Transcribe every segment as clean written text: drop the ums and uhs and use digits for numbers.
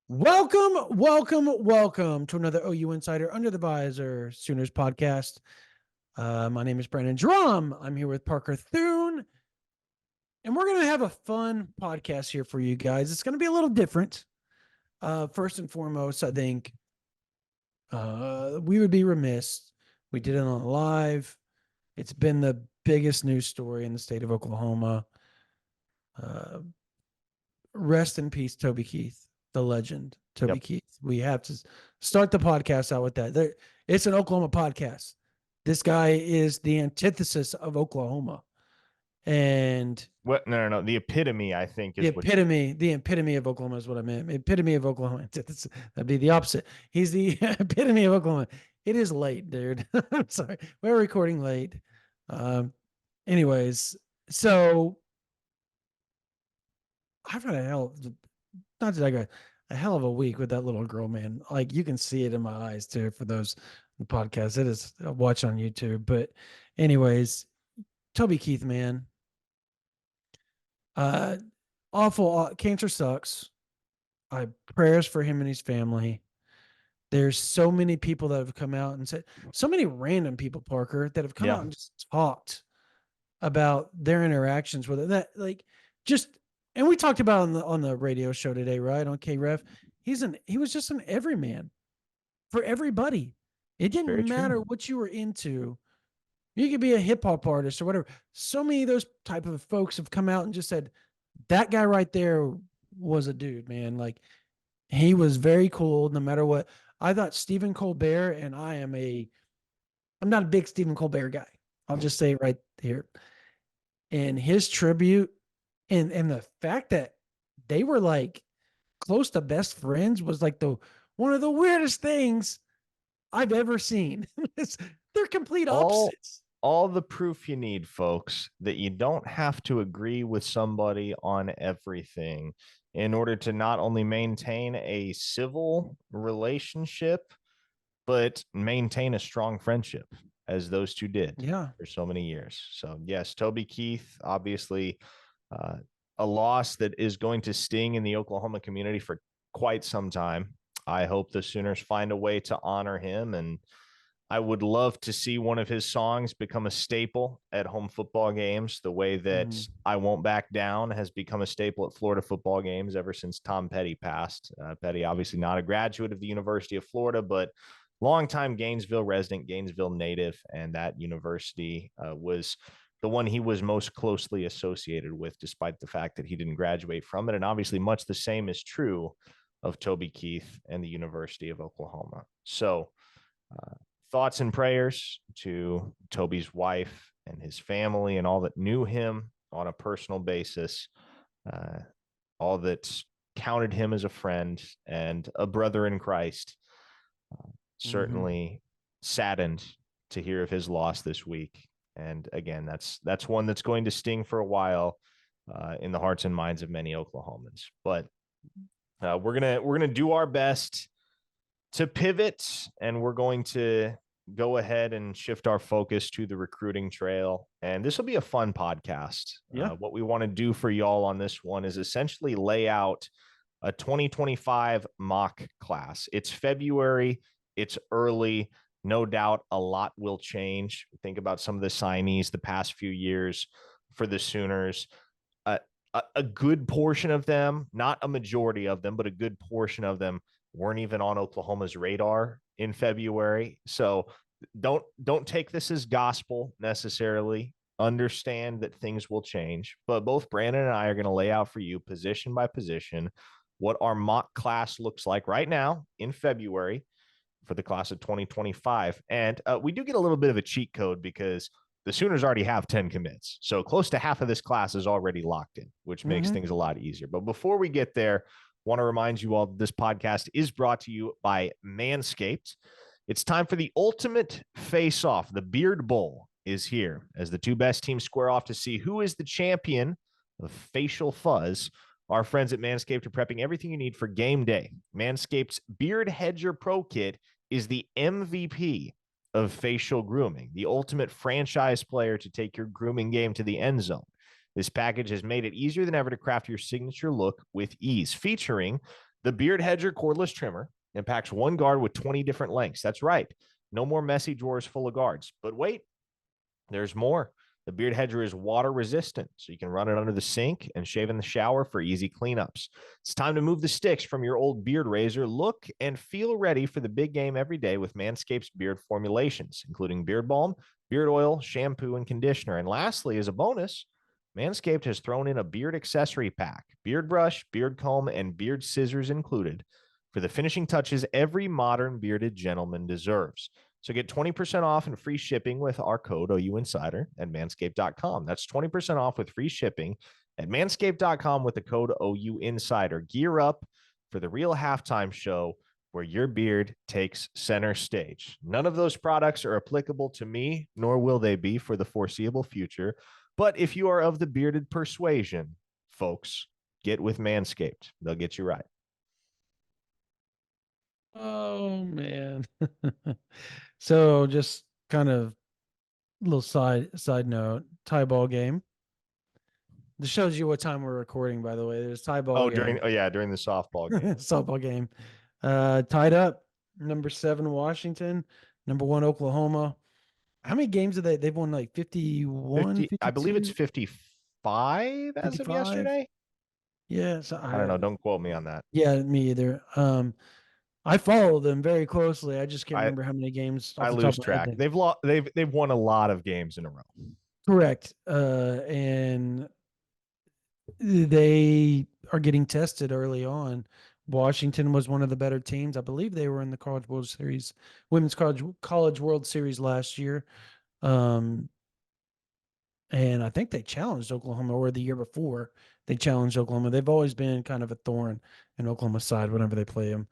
Welcome to another OU Insider Under the Visor Sooners podcast. My name is Brandon Drum. I'm here with Parker Thune, and we're going to have a fun podcast here for you guys. It's going to be a little different. First and foremost, I think we would be remiss. We did it on live. It's been the biggest news story in the state of Oklahoma. Rest in peace, Toby Keith, the legend, Toby Keith. We have to start the podcast out with that. It's an Oklahoma podcast. This guy is the antithesis of Oklahoma. And what? No. The epitome, I think, is the epitome of Oklahoma is what I meant. Epitome of Oklahoma. That'd be the opposite. He's the epitome of Oklahoma. It is late, dude. I'm sorry. We're recording late. Anyways, so I've had a hell of a week with that little girl, man. Like, you can see it in my eyes too. For those the podcast, it is a watch on YouTube. But anyways, Toby Keith, man, awful. Cancer sucks. I prayers for him and his family. There's so many people that have come out and said, so many random people, Parker, that have come out and just talked about their interactions with it. That, like, just. And we talked about on the radio show today, right? On KREF. He was just an everyman for everybody. It didn't matter what you were into. You could be a hip hop artist or whatever. So many of those type of folks have come out and just said, that guy right there was a dude, man. Like, he was very cool no matter what. I thought Stephen Colbert, and I'm not a big Stephen Colbert guy. I'll just say it right here. And his tribute, and the fact that they were like close to best friends was like one of the weirdest things I've ever seen. They're complete opposites. All the proof you need, folks, that you don't have to agree with somebody on everything in order to not only maintain a civil relationship, but maintain a strong friendship, as those two did for so many years. So yes, Toby Keith, obviously, a loss that is going to sting in the Oklahoma community for quite some time. I hope the Sooners find a way to honor him, and I would love to see one of his songs become a staple at home football games, the way that I Won't Back Down has become a staple at Florida football games ever since Tom Petty passed. Petty, obviously not a graduate of the University of Florida, but longtime Gainesville resident, Gainesville native, and that university was the one he was most closely associated with, despite the fact that he didn't graduate from it. And obviously much the same is true of Toby Keith and the University of Oklahoma. So thoughts and prayers to Toby's wife and his family and all that knew him on a personal basis, all that counted him as a friend and a brother in Christ. Certainly saddened to hear of his loss this week. And again, that's one that's going to sting for a while in the hearts and minds of many Oklahomans. But we're gonna do our best to pivot, and we're going to go ahead and shift our focus to the recruiting trail. And this will be a fun podcast. What we want to do for y'all on this one is essentially lay out a 2025 mock class. It's February. It's early. No doubt a lot will change. Think about some of the signees the past few years for the Sooners. A good portion of them, not a majority of them, but a good portion of them weren't even on Oklahoma's radar in February. So don't take this as gospel necessarily. Understand that things will change. But both Brandon and I are going to lay out for you position by position what our mock class looks like right now in February for the class of 2025. And we do get a little bit of a cheat code because the Sooners already have 10 commits. So close to half of this class is already locked in, which makes things a lot easier. But before we get there, want to remind you all this podcast is brought to you by Manscaped. It's time for the ultimate face-off. The Beard Bowl is here as the two best teams square off to see who is the champion of facial fuzz. Our friends at Manscaped are prepping everything you need for game day. Manscaped's Beard Hedger Pro Kit is the MVP of facial grooming, the ultimate franchise player to take your grooming game to the end zone. This package has made it easier than ever to craft your signature look with ease, featuring The Beard Hedger cordless trimmer. It packs one guard with 20 different lengths. That's right. No more messy drawers full of guards. But wait, there's more. The Beard Hedger is water resistant, so you can run it under the sink and shave in the shower for easy cleanups. It's time to move the sticks from your old beard razor. Look and feel ready for the big game every day with Manscaped's beard formulations, including beard balm, beard oil, shampoo, and conditioner. And lastly, as a bonus, Manscaped has thrown in a beard accessory pack, beard brush, beard comb, and beard scissors included, for the finishing touches every modern bearded gentleman deserves. So get 20% off and free shipping with our code OUinsider at manscaped.com. That's 20% off with free shipping at manscaped.com with the code OUinsider. Gear up for the real halftime show where your beard takes center stage. None of those products are applicable to me, nor will they be for the foreseeable future. But if you are of the bearded persuasion, folks, get with Manscaped. They'll get you right. Oh man. So just kind of little side note, tie ball game. This shows you what time we're recording, by the way. There's tie ball game. During the softball game. Softball game. Tied up. Number 7 Washington, number 1 Oklahoma. How many games have they've won? Like 51, 50, I believe it's 52, 55 as of 55? yesterday. Yeah, so I don't know. Don't quote me on that. Yeah, me either. I follow them very closely. I just can't I remember how many games off I the top lose of my head. track. They've won a lot of games in a row. Correct. And they are getting tested early on. Washington was one of the better teams. I believe they were in the College World Series, Women's College World Series last year. And I think they challenged Oklahoma, or the year before they challenged Oklahoma. They've always been kind of a thorn in Oklahoma's side whenever they play them.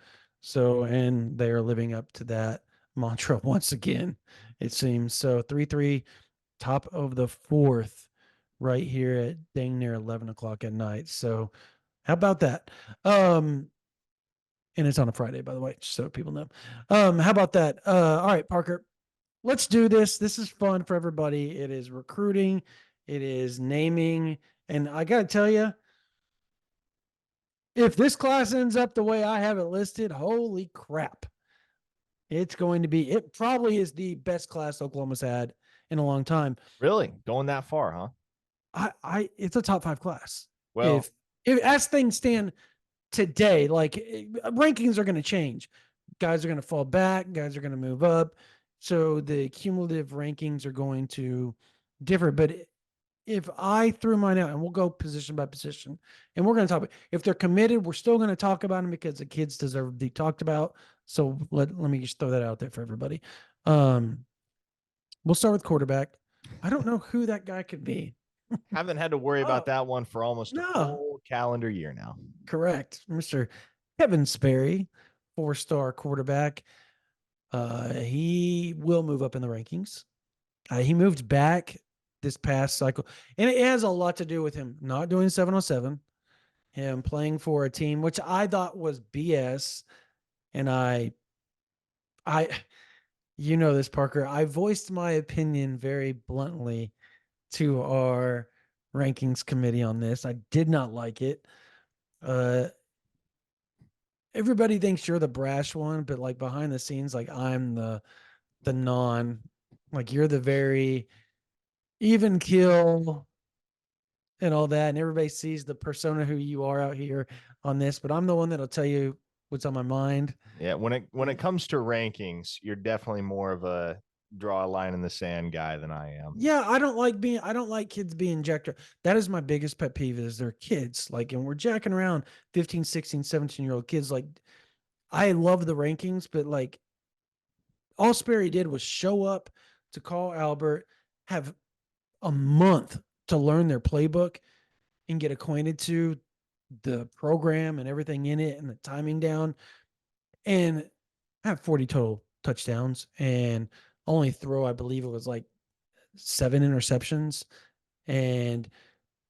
So, and they are living up to that mantra once again, it seems. So 3-3, top of the 4th, right here at dang near 11 o'clock at night. So how about that? And it's on a Friday, by the way, just so people know. How about that? All right, Parker, let's do this. This is fun for everybody. It is recruiting, it is naming. And I got to tell you, if this class ends up the way I have it listed, holy crap. It's going to be, it probably is the best class Oklahoma's had in a long time. Really? Going that far, huh? It's a top 5 class. Well, if as things stand today, like rankings are going to change. Guys are going to fall back, guys are going to move up. So the cumulative rankings are going to differ. But if I threw mine out, and we'll go position by position, and we're going to talk about, if they're committed, we're still going to talk about them because the kids deserve to be talked about. So let me just throw that out there for everybody. We'll start with quarterback. I don't know who that guy could be. Haven't had to worry about that one for almost a No. whole calendar year now. Correct. Mr. Kevin Sperry, 4-star quarterback. He will move up in the rankings. He moved back this past cycle, and it has a lot to do with him not doing 707, him playing for a team which I thought was BS. And you know this, Parker, I voiced my opinion very bluntly to our rankings committee on this. I did not like it. Everybody thinks you're the brash one, but like behind the scenes, like I'm the like you're the very even kill and all that. And everybody sees the persona who you are out here on this, but I'm the one that'll tell you what's on my mind. Yeah. When it comes to rankings, you're definitely more of a draw a line in the sand guy than I am. Yeah. I don't like kids being jacked. That is my biggest pet peeve is they're kids. Like, and we're jacking around 15, 16, 17-year-old kids. Like, I love the rankings, but like all Sperry did was show up to call Albert, have a month to learn their playbook and get acquainted to the program and everything in it and the timing down, and have 40 total touchdowns and only throw, I believe it was like 7 interceptions, and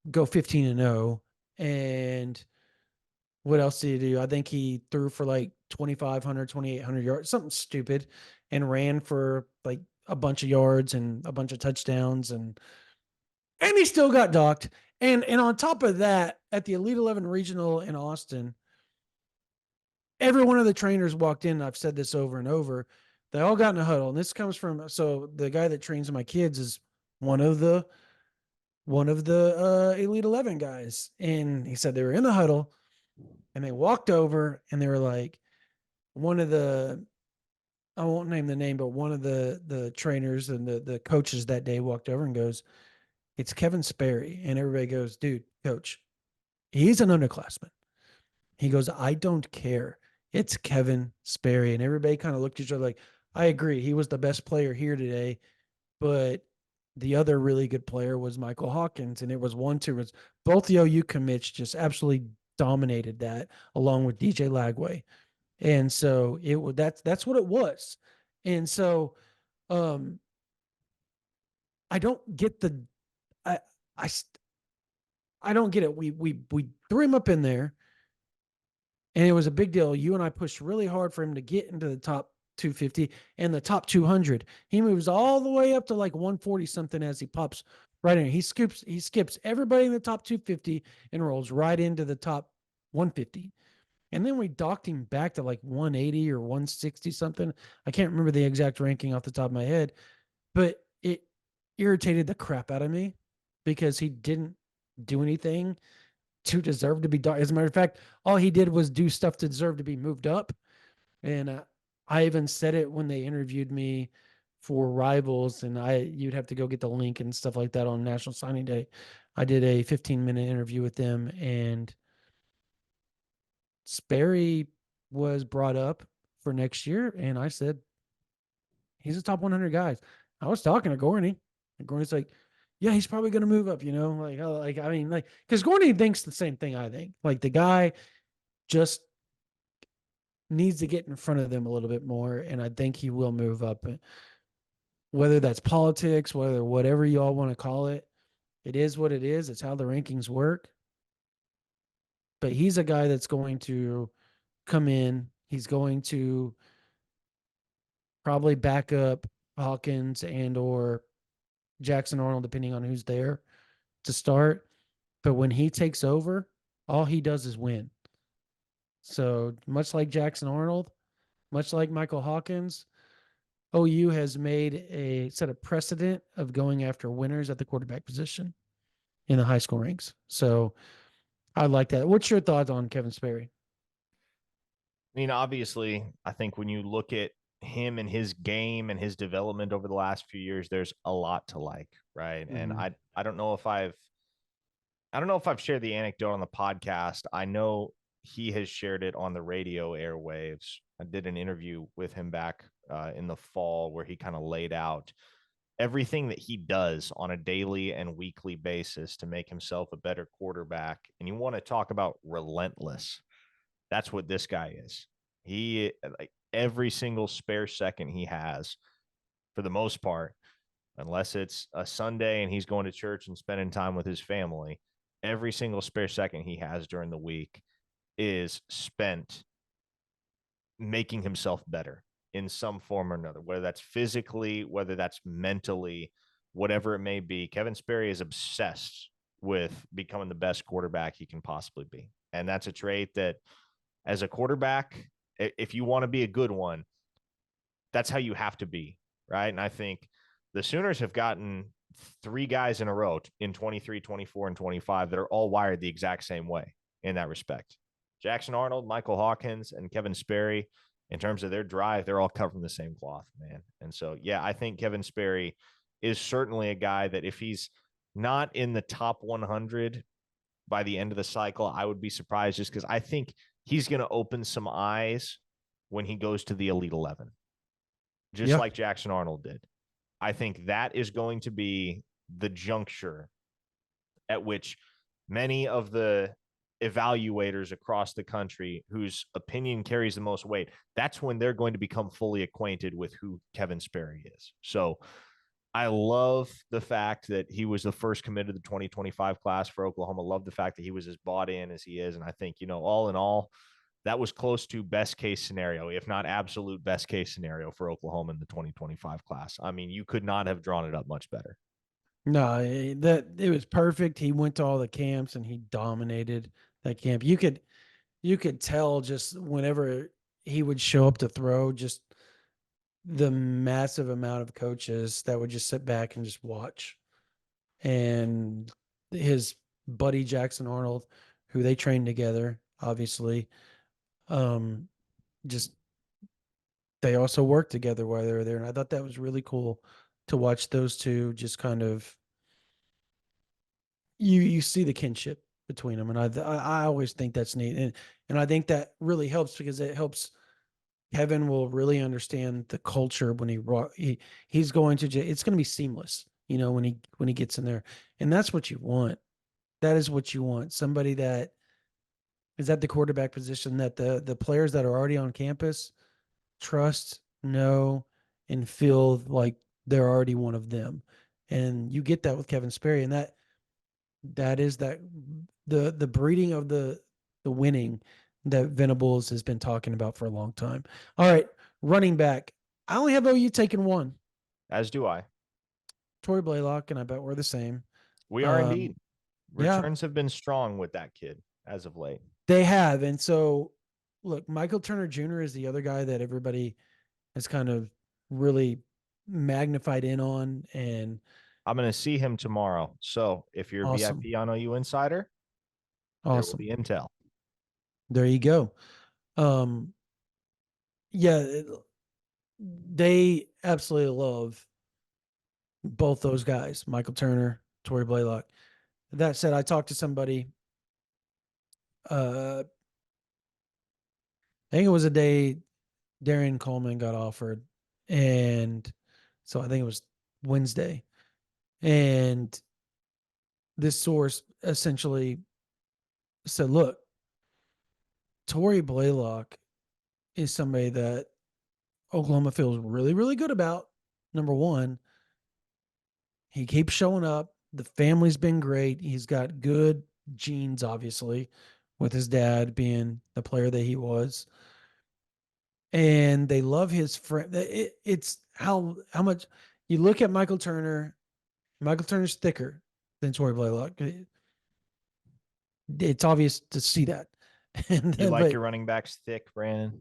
go 15-0. And what else did he do? I think he threw for like 2,500, 2,800 yards, something stupid, and ran for like a bunch of yards and a bunch of touchdowns. And he still got docked. And on top of that, at the Elite 11 regional in Austin, every one of the trainers walked in. I've said this over and over. They all got in a huddle, and this comes from, so the guy that trains my kids is one of the Elite 11 guys, and he said they were in the huddle, and they walked over, and they were like, one of the, I won't name the name, but one of the trainers and the coaches that day walked over and goes, "It's Kevin Sperry," and everybody goes, "Dude, coach, he's an underclassman." He goes, "I don't care. It's Kevin Sperry." And everybody kind of looked at each other like, I agree. He was the best player here today, but the other really good player was Michael Hawkins. And it was 1-2. It's both the OU commits just absolutely dominated that, along with DJ Lagway. And so that's what it was. And so um I don't get the I I I don't get it. We threw him up in there, and it was a big deal. You and I pushed really hard for him to get into the top 250 and the top 200. He moves all the way up to like 140 something as he pops right in. He skips everybody in the top 250 and rolls right into the top 150. And then we docked him back to like 180 or 160 something. I can't remember the exact ranking off the top of my head, but it irritated the crap out of me because he didn't do anything to deserve to be docked. As a matter of fact, all he did was do stuff to deserve to be moved up. And I even said it when they interviewed me for Rivals, and you'd have to go get the link and stuff like that on National Signing Day. I did a 15-minute interview with them, and Sperry was brought up for next year, and I said he's a top 100 guys. I was talking to Gorney, and Gorney's like, "Yeah, he's probably going to move up." Like I mean, like, because Gorney thinks the same thing I think. Like the guy just needs to get in front of them a little bit more, and I think he will move up. Whether that's politics, whatever you all want to call it, it is what it is. It's how the rankings work. But he's a guy that's going to come in. He's going to probably back up Hawkins and or Jackson Arnold, depending on who's there to start. But when he takes over, all he does is win. So much like Jackson Arnold, much like Michael Hawkins, OU has made a set a precedent of going after winners at the quarterback position in the high school ranks. So I like that. What's your thoughts on Kevin Sperry? I mean, obviously, I think when you look at him and his game and his development over the last few years, there's a lot to like, right? And Mm-hmm. I don't know if I've shared the anecdote on the podcast. I know he has shared it on the radio airwaves. I did an interview with him back in the fall where he kind of laid out everything that he does on a daily and weekly basis to make himself a better quarterback. And you want to talk about relentless. That's what this guy is. He, like, every single spare second he has, for the most part, unless it's a Sunday and he's going to church and spending time with his family, every single spare second he has during the week is spent making himself better in some form or another, whether that's physically, whether that's mentally, whatever it may be. Kevin Sperry is obsessed with becoming the best quarterback he can possibly be. And that's a trait that, as a quarterback, if you want to be a good one, that's how you have to be, right? And I think the Sooners have gotten three guys in a row in 23, 24, and 25 that are all wired the exact same way in that respect. Jackson Arnold, Michael Hawkins, and Kevin Sperry, in terms of their drive, they're all cut from the same cloth, man. And so, yeah, I think Kevin Sperry is certainly a guy that if he's not in the top 100 by the end of the cycle, I would be surprised, just because I think he's going to open some eyes when he goes to the Elite 11, just Yeah. like Jackson Arnold did. I think that is going to be the juncture at which many of the evaluators across the country whose opinion carries the most weight, that's when they're going to become fully acquainted with who Kevin Sperry is. So I love the fact that he was the first committed to the 2025 class for Oklahoma. Love the fact that he was as bought in as he is. And I think, all in all, that was close to best case scenario, if not absolute best case scenario for Oklahoma in the 2025 class. I mean, you could not have drawn it up much better. No, that it was perfect. He went to all the camps and he dominated that camp. You could you could tell just whenever he would show up to throw, just the massive amount of coaches that would just sit back and just watch. And his buddy Jackson Arnold, who they trained together, obviously, um, just they also worked together while they were there. And I thought that was really cool to watch those two just kind of you see the kinship between them. And I always think that's neat. And I think that really helps because it helps Kevin will really understand the culture when he's going to it's going to be seamless, when he gets in there. And that's what you want. That is what you want. Somebody that is at the quarterback position that the players that are already on campus trust, know, and feel like they're already one of them. And you get that with Kevin Sperry, and that is the breeding of the winning that Venables has been talking about for a long time. All right, running back. I only have OU taking one. As do I. Torrey Blaylock, and I bet we're the same. We are indeed. Yeah, Returns have been strong with that kid as of late. they have. And so, look, Michael Turner Jr. is the other guy that everybody has kind of really magnified in on. And I'm going to see him tomorrow. So if you're awesome. VIP on OU Insider, there will Awesome. be intel. There you go. Um, yeah, they absolutely love both those guys, Michael Turner, Torrey Blaylock. That said, I talked to somebody. I think it was a day Darian Coleman got offered, and so I think it was Wednesday. And this source essentially said, "Look, Torrey Blaylock is somebody that Oklahoma feels really, really good about. Number one, he keeps showing up. The family's been great. He's got good genes, obviously, with his dad being the player that he was. And they love his friend. It's how much you look at Michael Turner. Michael Turner's thicker than Torrey Blaylock. It's obvious to see that. And You then, like but your running backs thick, Brandon?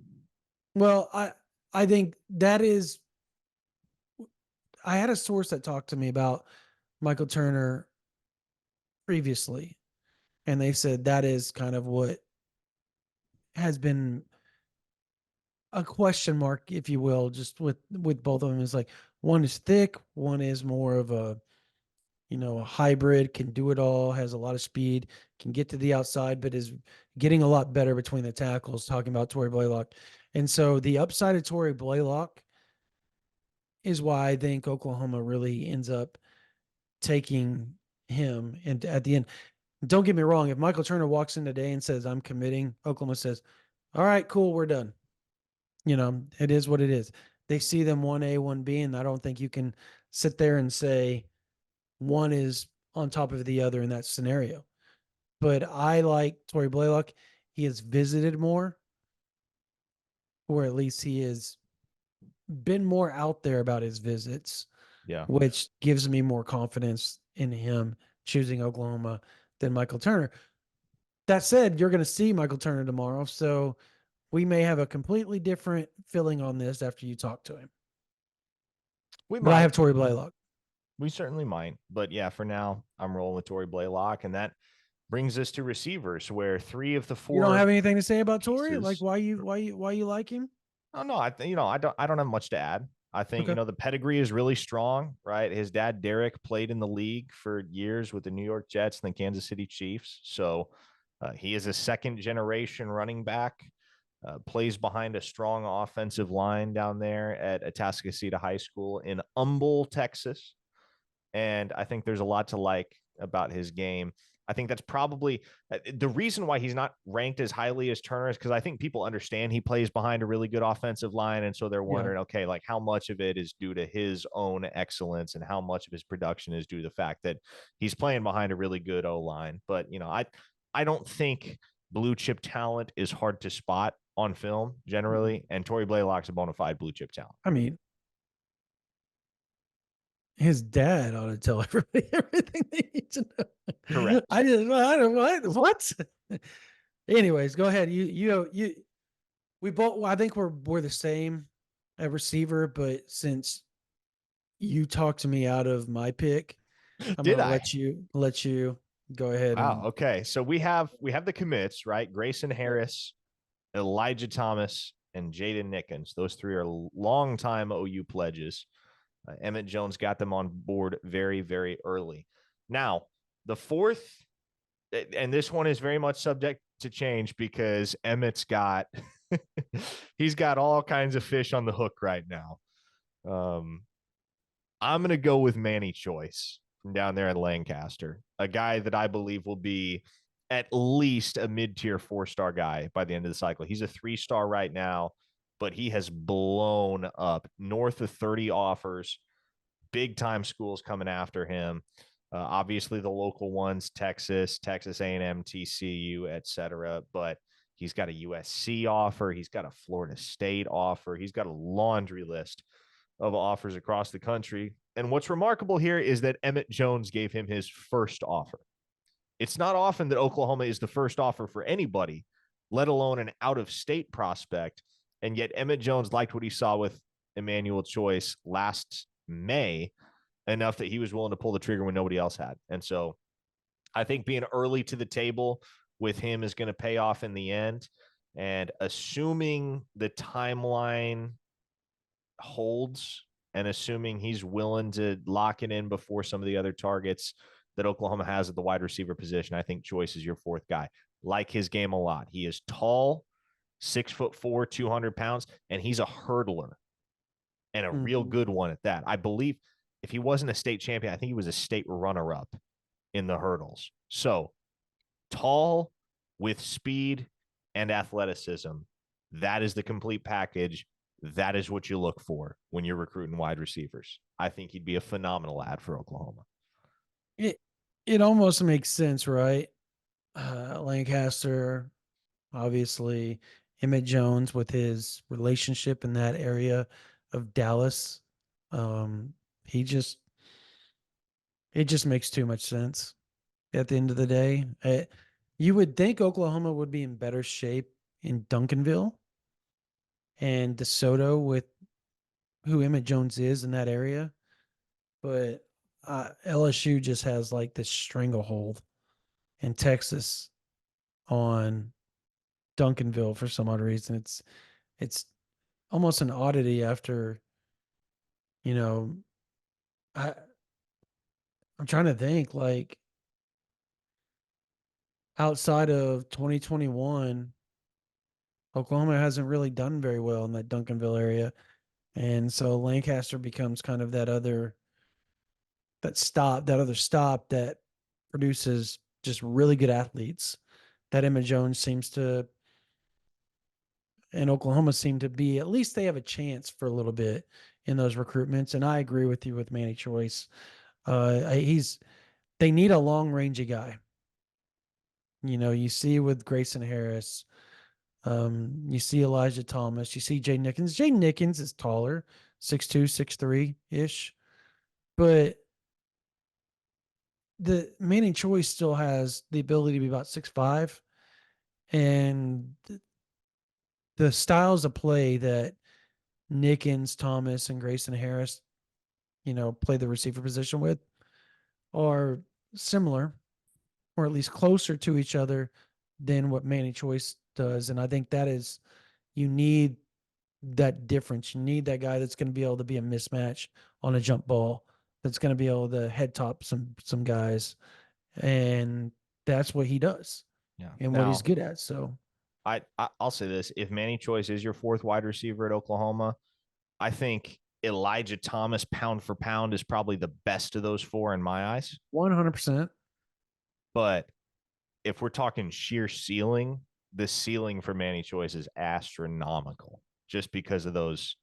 well, I think that is. I had a source that talked to me about Michael Turner previously, and they said that is kind of what has been a question mark, if you will, just with both of them. Is like one is thick, one is more of a hybrid, can do it all, has a lot of speed, can get to the outside, but is getting a lot better between the tackles. Talking about Torrey Blaylock, and so the upside of Torrey Blaylock is why I think Oklahoma really ends up taking him. And at the end, don't get me wrong, if Michael Turner walks in today and says, "I'm committing," Oklahoma says, "All right, cool, we're done." It is what it is. They see them 1A, 1B, and I don't think you can sit there and say one is on top of the other in that scenario. But I like Torrey Blaylock. He has visited more, or at least he has been more out there about his visits, Yeah. which gives me more confidence in him choosing Oklahoma than Michael Turner. That said, you're going to see Michael Turner tomorrow, so we may have a completely different feeling on this after you talk to him. We But I might. have Torrey Blaylock. We certainly might. But yeah, for now, I'm rolling with Torrey Blaylock. And that brings us to receivers, where three of the You don't four have anything to say about Torrey? Like pieces. why you like him? Oh no, I don't have much to add. I think Okay. the pedigree is really strong, right? His dad Derek played in the league for years with the New York Jets and the Kansas City Chiefs, so he is a second generation running back. Plays behind a strong offensive line down there at Atascocita High School in Humble, Texas. And I think there's a lot to like about his game. I think that's probably the reason why he's not ranked as highly as Turner is because I think people understand he plays behind a really good offensive line. And so they're Yeah. wondering, okay, like how much of it is due to his own excellence and how much of his production is due to the fact that he's playing behind a really good O line. But, I don't think blue chip talent is hard to spot on film generally. And Torrey Blaylock's a bona fide blue chip talent. I mean, his dad ought to tell everybody everything they need to know. Correct. I just I don't what? Anyways, go ahead. We both. Well, I think we're the same at receiver, but since you talked to me out of my pick, I'm Did gonna I? let you go ahead Wow. and Okay. So we have the commits, right? Grayson Harris, Elijah Thomas, and Jaden Nickens. Those three are longtime OU pledges. Emmett Jones got them on board very, very early. Now, the fourth, and this one is very much subject to change because Emmett's got he's got all kinds of fish on the hook right now. Um, I'm gonna go with Manny Choice from down there in Lancaster, a guy that I believe will be at least a mid-tier 4-star guy by the end of the cycle. He's a 3-star right now, but he has blown up north of 30 offers, big time schools coming after him. Obviously, the local ones, Texas A&M, TCU, etc. But he's got a USC offer. He's got a Florida State offer. He's got a laundry list of offers across the country. And what's remarkable here is that Emmett Jones gave him his first offer. It's not often that Oklahoma is the first offer for anybody, let alone an out-of-state prospect. And yet Emmett Jones liked what he saw with Emmanuel Choice last May enough that he was willing to pull the trigger when nobody else had. And so I think being early to the table with him is going to pay off in the end. And assuming the timeline holds and assuming he's willing to lock it in before some of the other targets that Oklahoma has at the wide receiver position, I think Choice is your fourth guy. Like his game a lot. He is tall, 6'4", 200 pounds, and he's a hurdler and a real good one at that. I believe if he wasn't a state champion, I think he was a state runner-up in the hurdles. So tall with speed and athleticism. That is the complete package. That is what you look for when you're recruiting wide receivers. I think he'd be a phenomenal ad for Oklahoma. It almost makes sense, right? Lancaster, obviously, Emmett Jones with his relationship in that area of Dallas. Um, he just it just makes too much sense at the end of the day. You would think Oklahoma would be in better shape in Duncanville and DeSoto with who Emmett Jones is in that area, but LSU just has like this stranglehold in Texas on Duncanville for some odd reason. It's almost an oddity after, you know, I I'm trying to think like outside of 2021, Oklahoma hasn't really done very well in that Duncanville area. And so Lancaster becomes kind of that other stop that produces just really good athletes that Emmett Jones seems to and Oklahoma seem to be, at least they have a chance for a little bit in those recruitments. And I agree with you with Manny Choice. They need a long rangey guy. You know, you see with Grayson Harris, you see Elijah Thomas, you see Jay Nickens. Jay Nickens is taller, 6'2", 6'3" ish, but the Manny Choice still has the ability to be about 6'5", and the styles of play that Nickens, Thomas, and Grayson Harris, play the receiver position with are similar, or at least closer to each other than what Manny Choice does. And I think you need that difference. You need that guy that's going to be able to be a mismatch on a jump ball, that's going to be able to head top some guys. And that's what he does. Yeah. And what he's Now, good at. So I'll say this: if Manny Choice is your fourth wide receiver at Oklahoma, I think Elijah Thomas, pound for pound, is probably the best of those four in my eyes. 100%. But if we're talking sheer ceiling, the ceiling for Manny Choice is astronomical just because of those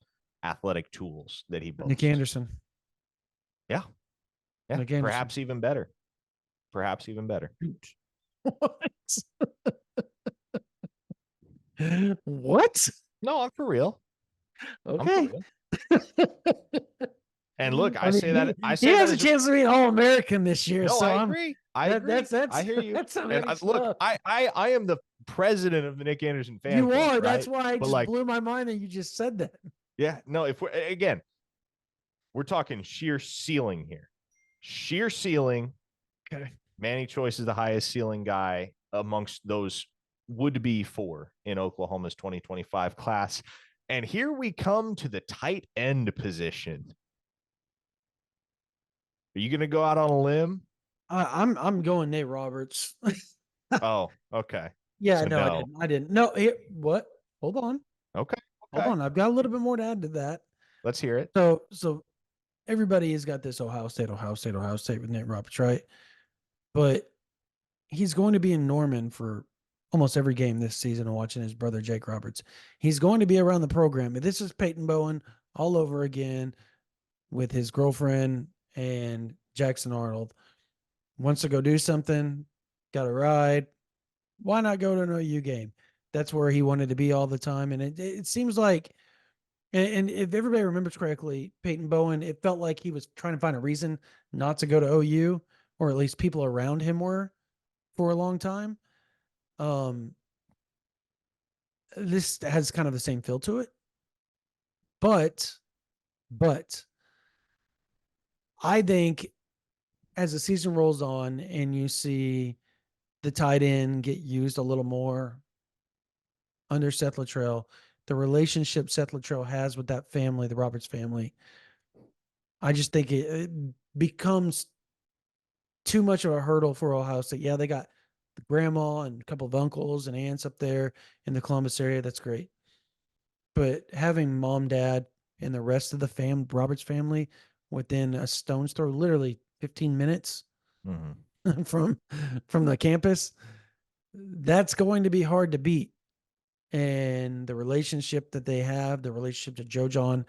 athletic tools that he Nick boasts. Anderson. Yeah. Yeah. Nick Anderson. Perhaps even better. Perhaps even better. What? What? No, I'm for real. I'm for Okay. real. And look, I mean, say that he has a as chance to be an All-American this year. no, So I agree. I agree. That's I hear you. that's some And heavy look, stuff. I am the president of the Nick Anderson fan You club, are. That's right? why it But just like, blew my mind that you just said that. yeah, no, if we're again, we're talking sheer ceiling here. Sheer ceiling. Okay. Manny Choice is the highest ceiling guy amongst those would be four in Oklahoma's 2025 class. And here we come to the tight end position. Are you going to go out on a limb? I'm going Nate Roberts. Oh, okay. Yeah, So no, I no. didn't. I didn't. No, what? Hold on. Okay. Hold Okay. on. I've got a little bit more to add to that. Let's hear it. So everybody has got this Ohio State, Ohio State, Ohio State with Nate Roberts, right? But he's going to be in Norman for almost every game this season and watching his brother Jake Roberts. He's going to be around the program. This is Peyton Bowen all over again with his girlfriend and Jackson Arnold. Wants to go do something, got a ride. Why not go to an OU game? That's where he wanted to be all the time. And it seems like, and if everybody remembers correctly, Peyton Bowen, it felt like he was trying to find a reason not to go to OU, or at least people around him were for a long time. This has kind of the same feel to it. But I think as the season rolls on and you see the tight end get used a little more under Seth Luttrell, the relationship Seth Luttrell has with that family, the Roberts family, I just think it becomes too much of a hurdle for Ohio State. Yeah, they got the grandma and a couple of uncles and aunts up there in the Columbus area. That's great. But having mom, dad, and the rest of the Roberts family within a stone's throw, literally 15 minutes from the campus, that's going to be hard to beat. And the relationship that they have, the relationship to Joe John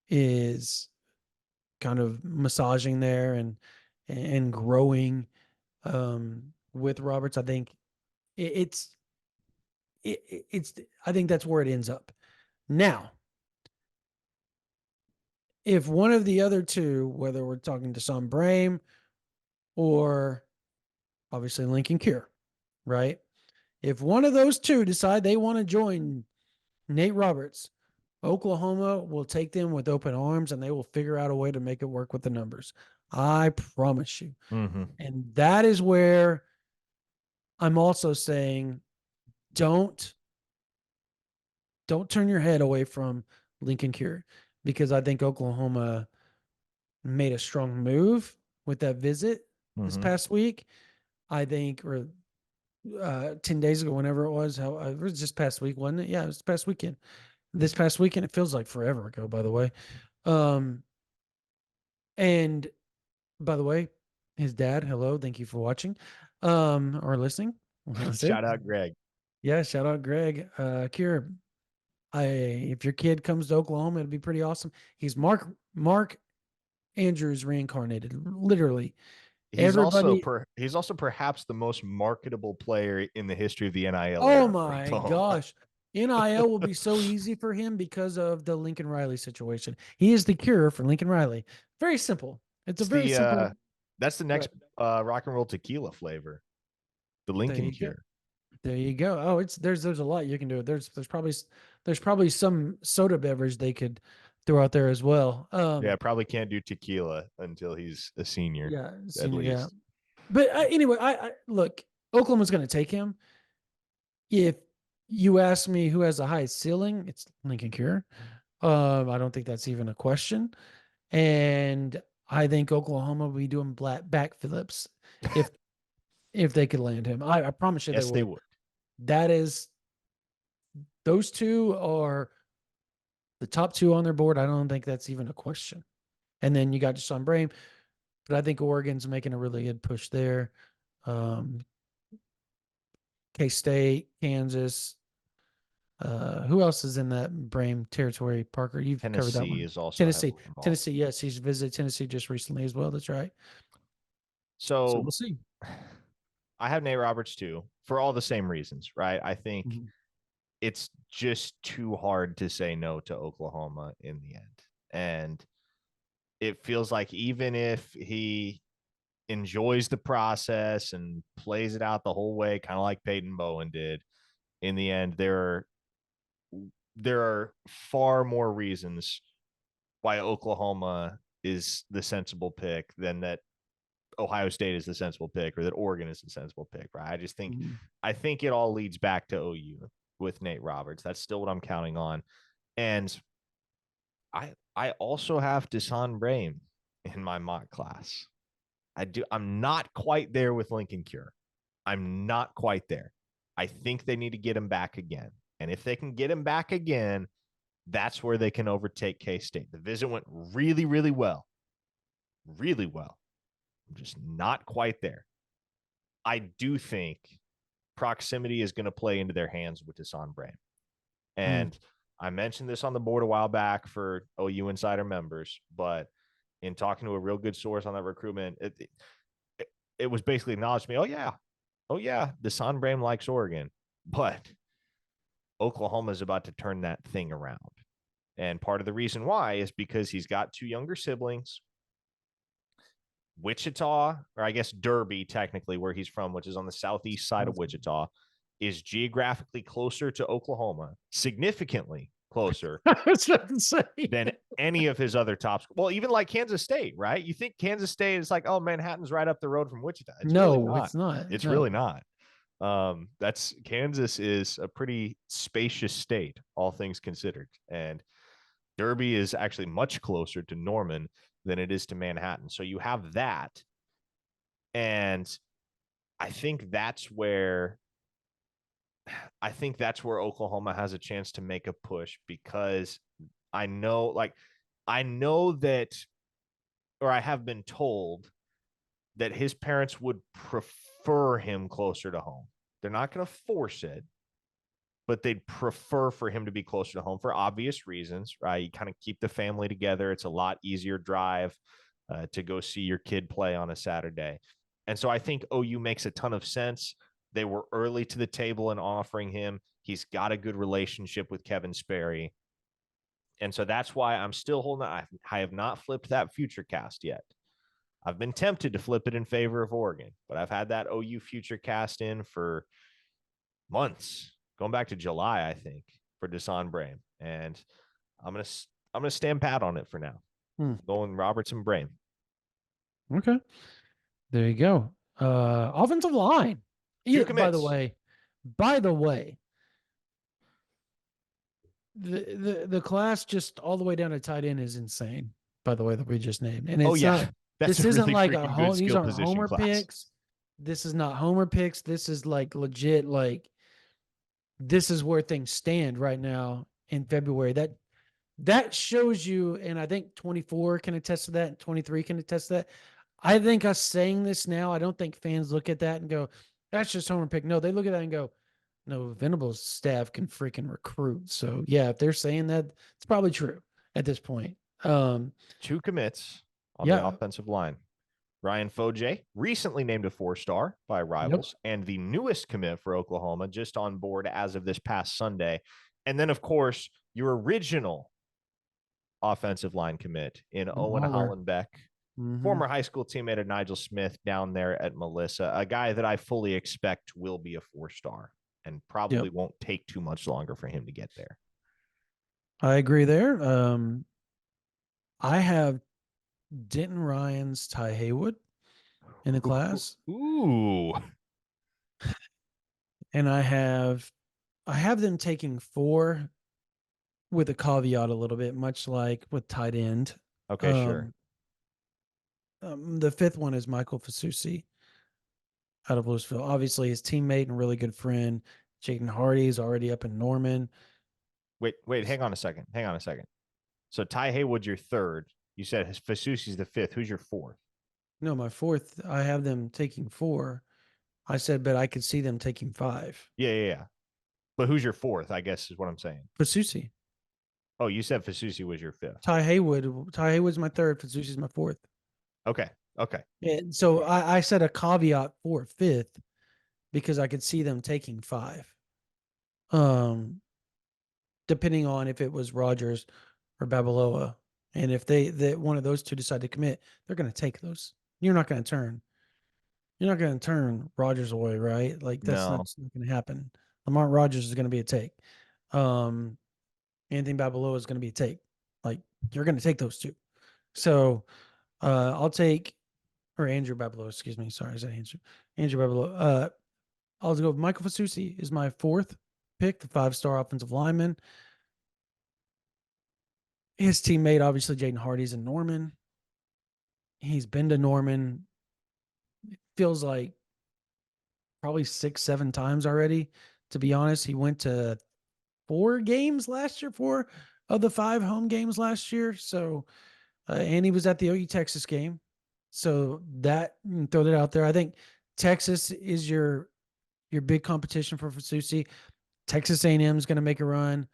is kind of massaging there and growing with Roberts. I think it's it's I think that's where it ends up. Now, if one of the other two, whether we're talking to Sam Brame or obviously Lincoln Cure, right? If one of those two decide they want to join Nate Roberts, Oklahoma will take them with open arms and they will figure out a way to make it work with the numbers. I promise you. Mm-hmm. And that is where I'm also saying don't turn your head away from Lincoln Cure, because I think Oklahoma made a strong move with that visit this Mm-hmm. past week. I think, or 10 days ago, whenever it was, it was just past week, wasn't it? Yeah, it was past weekend. This past weekend, it feels like forever ago, by the way. And by the way, his dad, hello, thank you for watching or listening. That's it. Shout out Greg. Yeah, shout out Greg. Kier, if your kid comes to Oklahoma, it'd be pretty awesome. He's Mark Andrews reincarnated, literally. Everybody. He's also perhaps the most marketable player in the history of the NIL Oh era for my Oklahoma. gosh. NIL will be so easy for him because of the Lincoln Riley situation. He is the cure for Lincoln Riley. Very simple. It's a It's very simple. that's the next rock and roll tequila flavor, the There Lincoln you go. Cure. There you go. Oh, there's a lot you can do. There's probably some soda beverage they could throw out there as well. Yeah, probably can't do tequila until he's a senior, Yeah, at senior, yeah. least. But anyway, I look, Oklahoma's going to take him. If you ask me who has the highest ceiling, it's Lincoln Cure. I don't think that's even a question. And I think Oklahoma will be doing back Phillips if they could land him. I promise you Yes, they they would. would. That is, those two are the top two on their board. I don't think that's even a question. And then you got Deshaun Brame, but I think Oregon's making a really good push there. K-State, Kansas. Who else is in that Brame territory? Parker, you've covered that Tennessee one. is also Tennessee, heavily involved. Tennessee. Yes, he's visited Tennessee just recently as well. That's right. So So we'll see. I have Nate Roberts too, for all the same reasons, right? I think it's just too hard to say no to Oklahoma in the end. And it feels like even if he enjoys the process and plays it out the whole way, kind of like Peyton Bowen did. In the end, there are far more reasons why Oklahoma is the sensible pick than that Ohio State is the sensible pick or that Oregon is the sensible pick, right? I think it all leads back to OU with Nate Roberts. That's still what I'm counting on. And I also have Desan Brame in my mock class. I'm not quite there with Lincoln Cure. I'm not quite there. I think they need to get him back again. And if they can get him back again, that's where they can overtake K-State. The visit went really, really well. Really well. I'm just not quite there. I do think proximity is going to play into their hands with Desan Brame. And I mentioned this on the board a while back for OU Insider members, but in talking to a real good source on that recruitment, it was basically acknowledged to me, oh yeah, Desan Brame likes Oregon, but Oklahoma is about to turn that thing around. And part of the reason why is because he's got two younger siblings. Wichita, or I guess Derby, technically, where he's from, which is on the southeast side of Wichita, is geographically closer to Oklahoma, significantly closer than any of his other top schools. Well, even like Kansas State, right? You think Kansas State is like, oh, Manhattan's right up the road from Wichita. It's really not. It's not. It's really not. That's Kansas is a pretty spacious state, all things considered. And Derby is actually much closer to Norman than it is to Manhattan. So you have that. And I think that's where Oklahoma has a chance to make a push, because I know that, or I have been told that his parents would prefer him closer to home. They're not going to force it, but they'd prefer for him to be closer to home for obvious reasons, right? You kind of keep the family together. It's a lot easier drive to go see your kid play on a Saturday. And so I think OU makes a ton of sense. They were early to the table in offering him. He's got a good relationship with Kevin Sperry. And so that's why I'm still holding on. I have not flipped that future cast yet. I've been tempted to flip it in favor of Oregon, but I've had that OU future cast in for months, going back to July, I think, for Desan Brame. And I'm gonna stand pat on it for now. Going Roberts and Brame. Okay. There you go. Offensive line. Yeah, by the way, the class just all the way down to tight end is insane, by the way, that we just named. And it's not, this isn't really like a home, these aren't homer picks. This is not homer picks. This is like legit, like this is where things stand right now in February. That shows you, and I think 24 can attest to that, and 23 can attest to that. I think us saying this now, I don't think fans look at that and go, that's just homer pick. No, they look at that and go, no, Venable's staff can freaking recruit. So yeah, if they're saying that, it's probably true at this point. Two commits on the offensive line. Ryan Foje, recently named a 4-star by Rivals, and the newest commit for Oklahoma, just on board as of this past Sunday. And then, of course, your original offensive line commit in Owen Hollenbeck, former high school teammate of Nigel Smith down there at Melissa, a guy that I fully expect will be a 4-star and probably won't take too much longer for him to get there. I agree there. I have Denton Ryan's Ty Haywood in the class. Ooh. And I have them taking 4 with a caveat a little bit, much like with tight end. Okay, sure. The 5th one is Michael Fasusi out of Louisville. Obviously, his teammate and really good friend, Jaden Hardy, is already up in Norman. Wait, hang on a second. So Ty Haywood's your 3rd. You said Fasusi's the 5th. Who's your 4th? No, my 4th, I have them taking 4. I said, but I could see them taking 5. Yeah. But who's your 4th, I guess, is what I'm saying. Fasusi. Oh, you said Fasusi was your 5th. Ty Haywood's my 3rd. Fasusi's my 4th. Okay. And so I said a caveat for 5th because I could see them taking 5. Depending on if it was Rogers or Babaloa. And if they one of those two decide to commit, they're going to take those. You're not going to turn. You're not going to turn Rodgers away, right? Like No. that's not going to happen. Lamar Rodgers is going to be a take. Um, Anthony Babalola is going to be a take. Like you're going to take those two. So I'll take or Andrew Babalola. Excuse me. Sorry, is that Andrew Babalola? I'll go. Michael Fasusi is my fourth pick, the 5-star offensive lineman. His teammate, obviously, Jaden Hardy's in Norman. He's been to Norman. It feels like probably 6, 7 times already. To be honest, he went to 4 games last year, 4 of the 5 home games last year. So, and he was at the OU Texas game. So that throw that out there. I think Texas is your big competition for Fasusi. Texas A&M is going to make a run.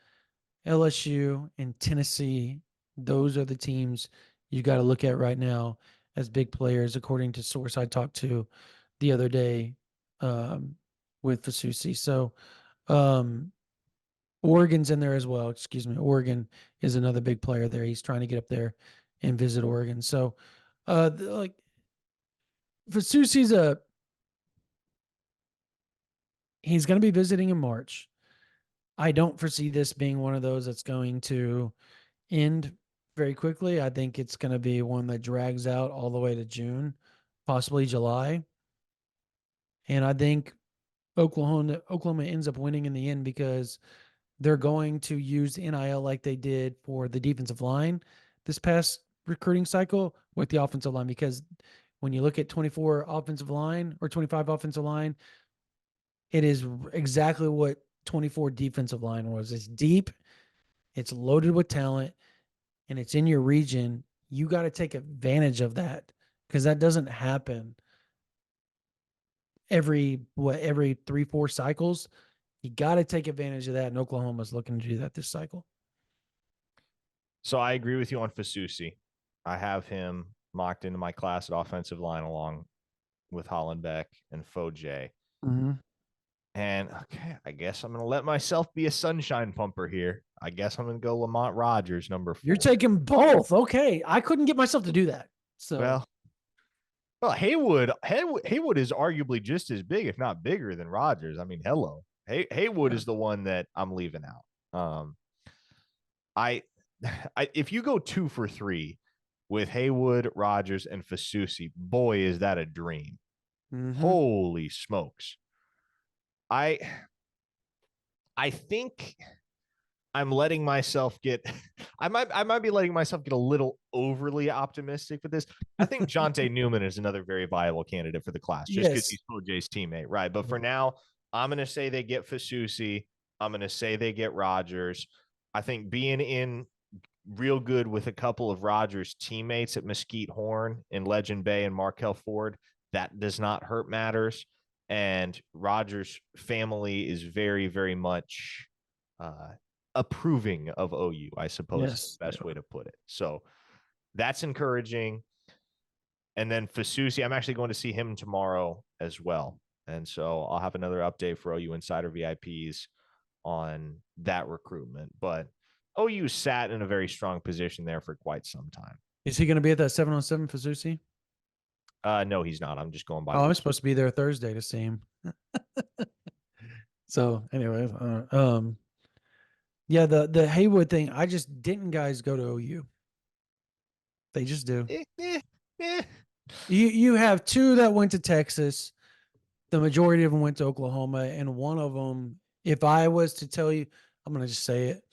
LSU and Tennessee, those are the teams you got to look at right now as big players, according to source I talked to the other day with Fasusi. So Oregon's in there as well. Excuse me. Oregon is another big player there. He's trying to get up there and visit Oregon. So like Fasusi's he's going to be visiting in March. I don't foresee this being one of those that's going to end very quickly. I think it's going to be one that drags out all the way to June, possibly July. And I think Oklahoma ends up winning in the end because they're going to use NIL like they did for the defensive line this past recruiting cycle with the offensive line. Because when you look at 24 offensive line or 25 offensive line, it is exactly what 24 defensive line was. It's deep, it's loaded with talent, and it's in your region. You got to take advantage of that because that doesn't happen every 3-4 cycles. You got to take advantage of that, and Oklahoma's looking to do that this cycle. So I agree with you on Fasusi. I have him mocked into my class at offensive line along with Hollenbeck and Foj. Mm-hmm. And okay, I guess I'm going to let myself be a sunshine pumper here. I guess I'm going to go Lamont Rodgers, number 4. You're taking both. Okay. I couldn't get myself to do that. So, well, Haywood is arguably just as big, if not bigger, than Rodgers. I mean, hello. Haywood is the one that I'm leaving out. I if you go 2 for 3 with Haywood, Rodgers, and Fasusi, boy, is that a dream. Holy smokes. I think I'm letting myself get I might be letting myself get a little overly optimistic with this. I think Jonte Newman is another very viable candidate for the class just because he's Jay's teammate, right? But for now, I'm gonna say they get Fasusi. I'm gonna say they get Rodgers. I think being in real good with a couple of Rodgers teammates at Mesquite Horn and Legend Bay and Markel Ford, that does not hurt matters. And Rodgers' family is very, very much approving of OU, I suppose is the best way to put it. So that's encouraging. And then Fasusi, I'm actually going to see him tomorrow as well. And so I'll have another update for OU Insider VIPs on that recruitment. But OU sat in a very strong position there for quite some time. Is he going to be at that 7-on-7 Fasusi? No, he's not. I'm just going by. Oh, I'm supposed to be there Thursday to see him. So, anyway, yeah, the Haywood thing, I just didn't guys go to OU. They just do. You have 2 that went to Texas. The majority of them went to Oklahoma, and one of them, if I was to tell you, I'm going to just say it.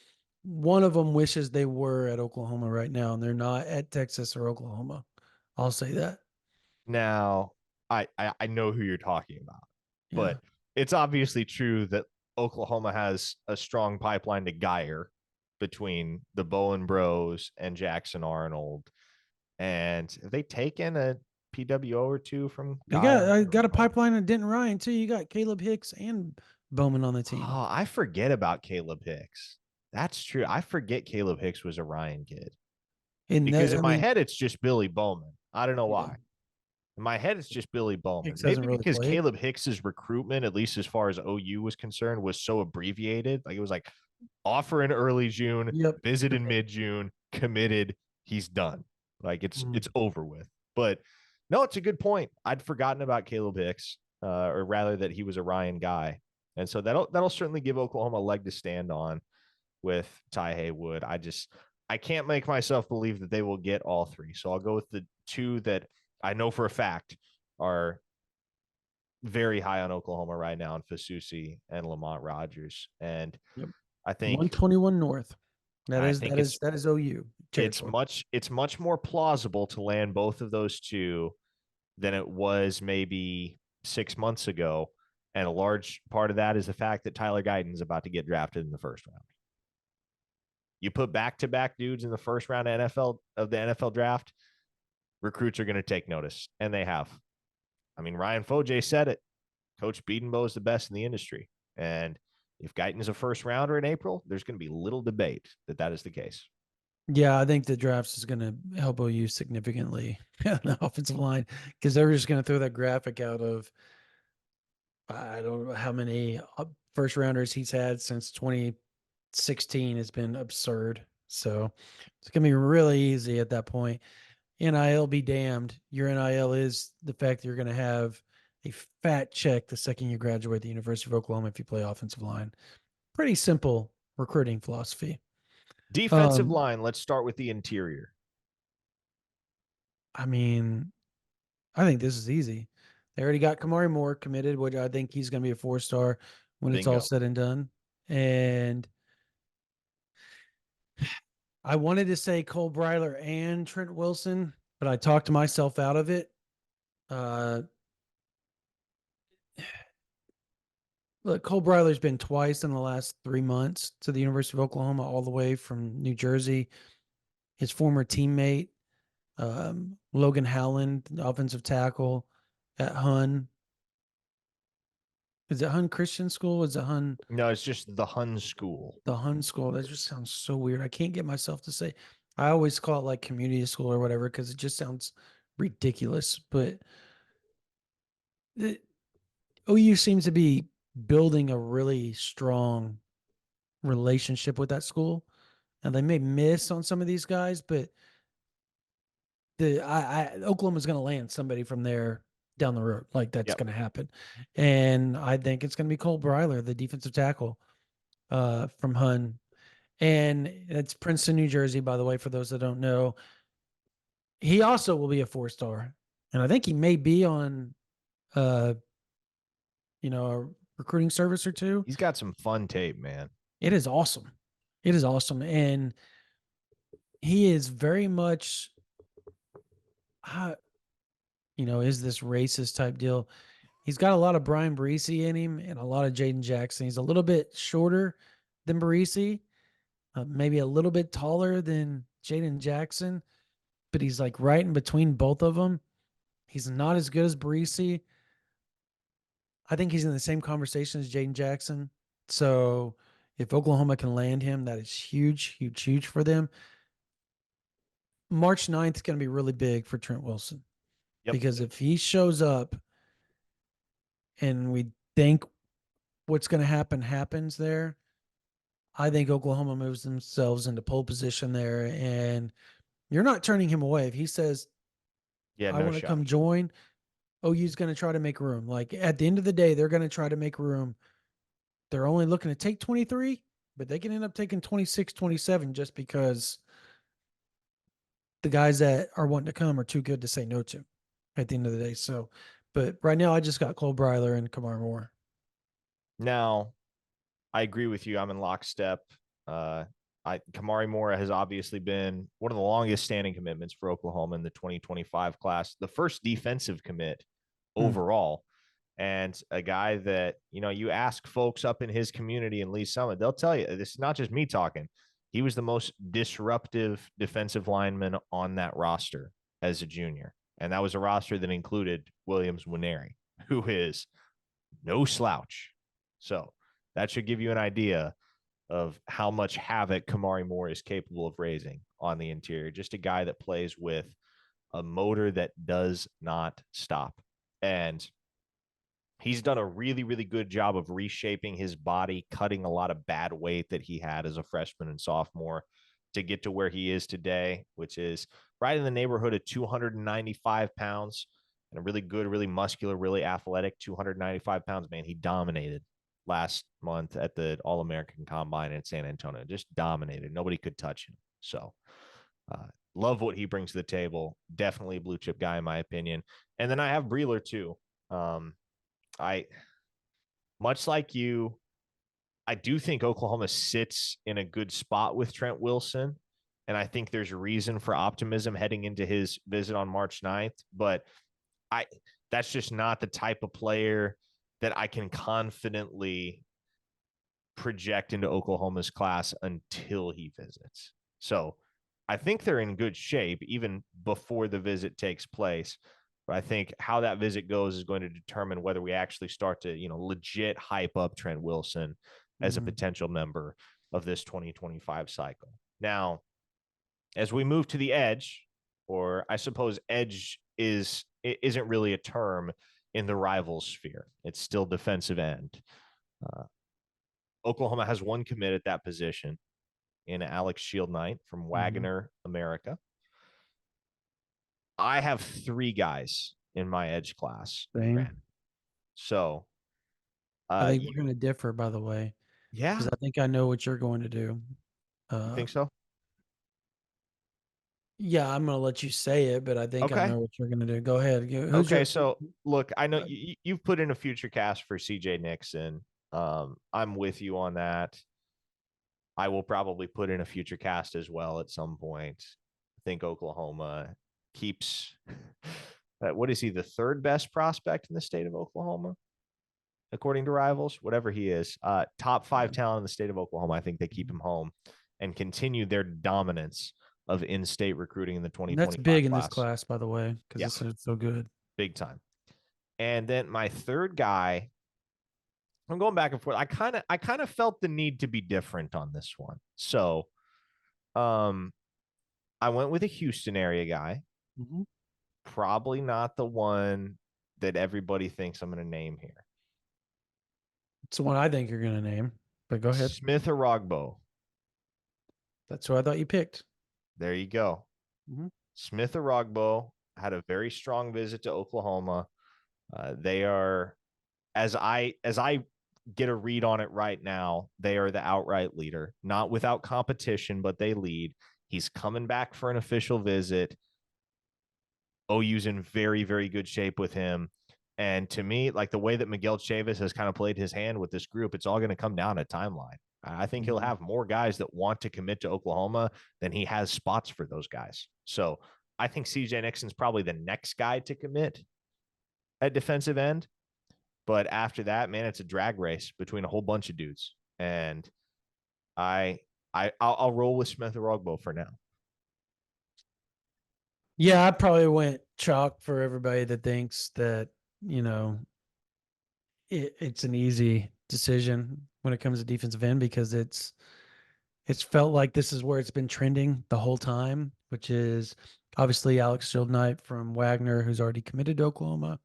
One of them wishes they were at Oklahoma right now, and they're not at Texas or Oklahoma. I'll say that. Now, I know who you're talking about, but it's obviously true that Oklahoma has a strong pipeline to Geyer between the Bowen Bros and Jackson Arnold. And have they taken a PWO or 2 from Geyer? I got a pipeline of Denton Ryan, too. You got Caleb Hicks and Bowman on the team. Oh, I forget about Caleb Hicks. That's true. I forget Caleb Hicks was a Ryan kid. Because in my head, it's just Billy Bowman. I don't know why. In my head, it's just Billy Bowman. Maybe because Caleb Hicks's recruitment, at least as far as OU was concerned, was so abbreviated. Like it was like offer in early June, visit in mid-June, committed, he's done. Like it's over with. But No, it's a good point. I'd forgotten about Caleb Hicks, or rather that he was a Ryan guy. And so that'll certainly give Oklahoma a leg to stand on with Ty Haywood. I can't make myself believe that they will get all three. So I'll go with the two that I know for a fact are very high on Oklahoma right now in Fasusi and Lamont Rogers. And Yep. I think 121 North. That I is think that is that is OU territory. it's much more plausible to land both of those two than it was maybe 6 months ago. And a large part of that is the fact that Tyler Guyton's about to get drafted in the first round. You put back-to-back dudes in the first round of the NFL draft, recruits are going to take notice, and they have. I mean, Ryan Foje said it. Coach Bedenbaugh is the best in the industry, and if Guyton's a first rounder in April, there's going to be little debate that that is the case. Yeah, I think the drafts is going to help OU significantly on the offensive line because they're just going to throw that graphic out of I don't know how many first rounders he's had since 2016 has been absurd. So it's going to be really easy at that point. NIL be damned. Your NIL is the fact that you're going to have a fat check the second you graduate the University of Oklahoma if you play offensive line. Pretty simple recruiting philosophy. Defensive line, let's start with the interior. I mean, I think this is easy. They already got Kamari Moore committed, which I think he's going to be a 4-star when it's all Bingo. said and done. And I wanted to say Cole Breiler and Trent Wilson, but I talked myself out of it. Look, Cole Breiler's been twice in the last 3 months to the University of Oklahoma, all the way from New Jersey. His former teammate, Logan Howland, offensive tackle at Hun. Is it Hun Christian School? Is it Hun? No, it's just the Hun School. The Hun School. That just sounds so weird. I can't get myself to say. I always call it like community school or whatever because it just sounds ridiculous. But the, OU seems to be building a really strong relationship with that school. And they may miss on some of these guys, but Oklahoma's going to land somebody from there down the road. Like that's Yep. going to happen. And I think it's going to be Cole Breiler, the defensive tackle from Hun. And it's Princeton, New Jersey, by the way, for those that don't know. He also will be a 4-star. And I think he may be on a recruiting service or two. He's got some fun tape, man. It is awesome. It is awesome. And he is very much is this racist type deal. He's got a lot of Brian Barisi in him and a lot of Jaden Jackson. He's a little bit shorter than Barisi, maybe a little bit taller than Jaden Jackson, but he's like right in between both of them. He's not as good as Barisi. I think he's in the same conversation as Jaden Jackson. So if Oklahoma can land him, that is huge, huge, huge for them. March 9th is going to be really big for Trent Wilson. Yep. Because if he shows up and we think what's going to happen happens there, I think Oklahoma moves themselves into pole position there, and you're not turning him away. If he says, I want to come join, OU's going to try to make room. Like at the end of the day, they're going to try to make room. They're only looking to take 23, but they can end up taking 26, 27 just because the guys that are wanting to come are too good to say no to at the end of the day. So, but right now I just got Cole Breiler and Kamar Moore. Now, I agree with you. I'm in lockstep. Kamari Moore has obviously been one of the longest standing commitments for Oklahoma in the 2025 class, the first defensive commit overall. And a guy that, you ask folks up in his community in Lee Summit, they'll tell you this is not just me talking. He was the most disruptive defensive lineman on that roster as a junior. And that was a roster that included Williams Winery, who is no slouch. So that should give you an idea of how much havoc Kamari Moore is capable of raising on the interior. Just a guy that plays with a motor that does not stop. And he's done a really, really good job of reshaping his body, cutting a lot of bad weight that he had as a freshman and sophomore to get to where he is today, which is right in the neighborhood of 295 pounds. and a really good, really muscular, really athletic, 295 pounds, man. He dominated last month at the All-American Combine in San Antonio. Just dominated. Nobody could touch him. So love what he brings to the table. Definitely a blue chip guy, in my opinion. And then I have Breeler, too. I, much like you, I do think Oklahoma sits in a good spot with Trent Wilson. And I think there's a reason for optimism heading into his visit on March 9th. But I that's just not the type of player that I can confidently project into Oklahoma's class until he visits. So I think they're in good shape even before the visit takes place. But I think how that visit goes is going to determine whether we actually start to, legit hype up Trent Wilson as a potential member of this 2025 cycle. Now, as we move to the edge, or I suppose edge isn't really a term in the rival sphere. It's still defensive end. Oklahoma has one commit at that position in Alex Shield Knight from Wagner, America. I have 3 guys in my edge class. Same. So I think we're going to differ, by the way. Yeah. Because I think I know what you're going to do. You think so? Yeah, I'm going to let you say it, but I think I know what you're going to do. Go ahead. So look, I know you've put in a future cast for CJ Nixon. I'm with you on that. I will probably put in a future cast as well at some point. I think Oklahoma keeps what is he, the 3rd best prospect in the state of Oklahoma, according to rivals, whatever he is. Top 5 talent in the state of Oklahoma. I think they keep him home and continue their dominance of in-state recruiting in the 2025 That's big in class. this class, by the way, because it's so good. Big time. And then my 3rd guy, I'm going back and forth. I kind of felt the need to be different on this one. So I went with a Houston area guy. Probably not the one that everybody thinks I'm going to name here. It's the one I think you're going to name, but go ahead. Smith Arogbo. That's who I thought you picked. There you go. Smith Arogbo had a very strong visit to Oklahoma. They are, as I get a read on it right now, they are the outright leader, not without competition, but they lead. He's coming back for an official visit. OU's in very, very good shape with him. And to me, like the way that Miguel Chavis has kind of played his hand with this group, it's all going to come down to timeline. I think he'll have more guys that want to commit to Oklahoma than he has spots for those guys. So I think CJ Nixon's probably the next guy to commit at defensive end. But after that, man, it's a drag race between a whole bunch of dudes. And I'll roll with Smith Arogbo for now. Yeah, I probably went chalk for everybody that thinks that, it's an easy decision when it comes to defensive end, because it's felt like this is where it's been trending the whole time, which is obviously Alex Shield Knight from Wagner, who's already committed to Oklahoma,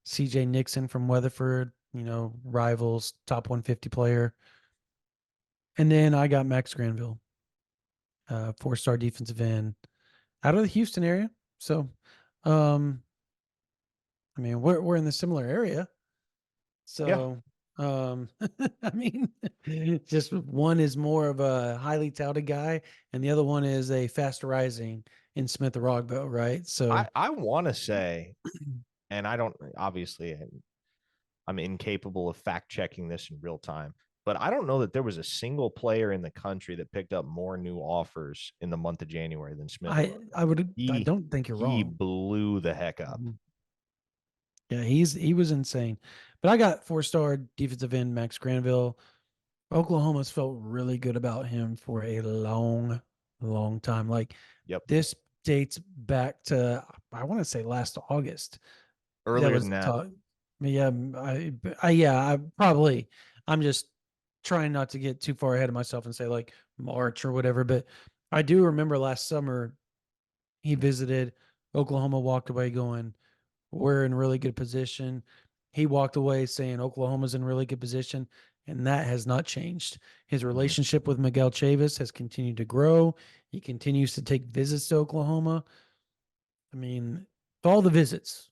CJ Nixon from Weatherford, rivals, top 150 player. And then I got Max Granville, 4-star defensive end out of the Houston area. So, I mean, we're in the similar area. So, I mean, just one is more of a highly touted guy, and the other one is a fast rising in Smith Arogbo, right? So I want to say, and I don't, obviously, I'm incapable of fact checking this in real time, but I don't know that there was a single player in the country that picked up more new offers in the month of January than Smith. I don't think you're wrong. He blew the heck up. Yeah, he was insane. But I got 4-star defensive end Max Granville. Oklahoma's felt really good about him for a long, long time. Like, this dates back to, I want to say, last August. Earlier than that. Yeah, probably. I'm just trying not to get too far ahead of myself and say like March or whatever. But I do remember last summer he visited Oklahoma, walked away going, we're in really good position. He walked away saying Oklahoma's in really good position, and that has not changed. His relationship with Miguel Chavis has continued to grow. He continues to take visits to Oklahoma. I mean, all the visits,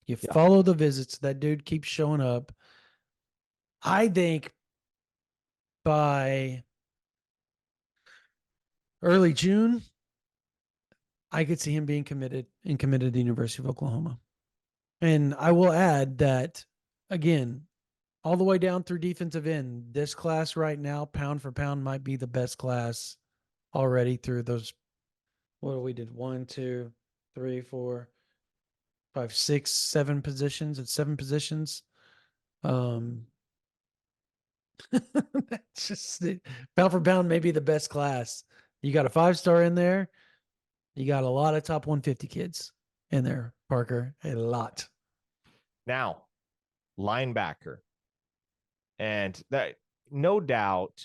You follow the visits. That dude keeps showing up. I think by early June, I could see him being committed to the University of Oklahoma. And I will add that, again, all the way down through defensive end, this class right now, pound for pound, might be the best class already through those. What we did? 1, 2, 3, 4, 5, 6, 7 positions. It's 7 positions. That's just pound for pound, maybe the best class. You got a 5-star in there. You got a lot of top 150 kids in there, Parker. A lot. Now, linebacker. And that, no doubt,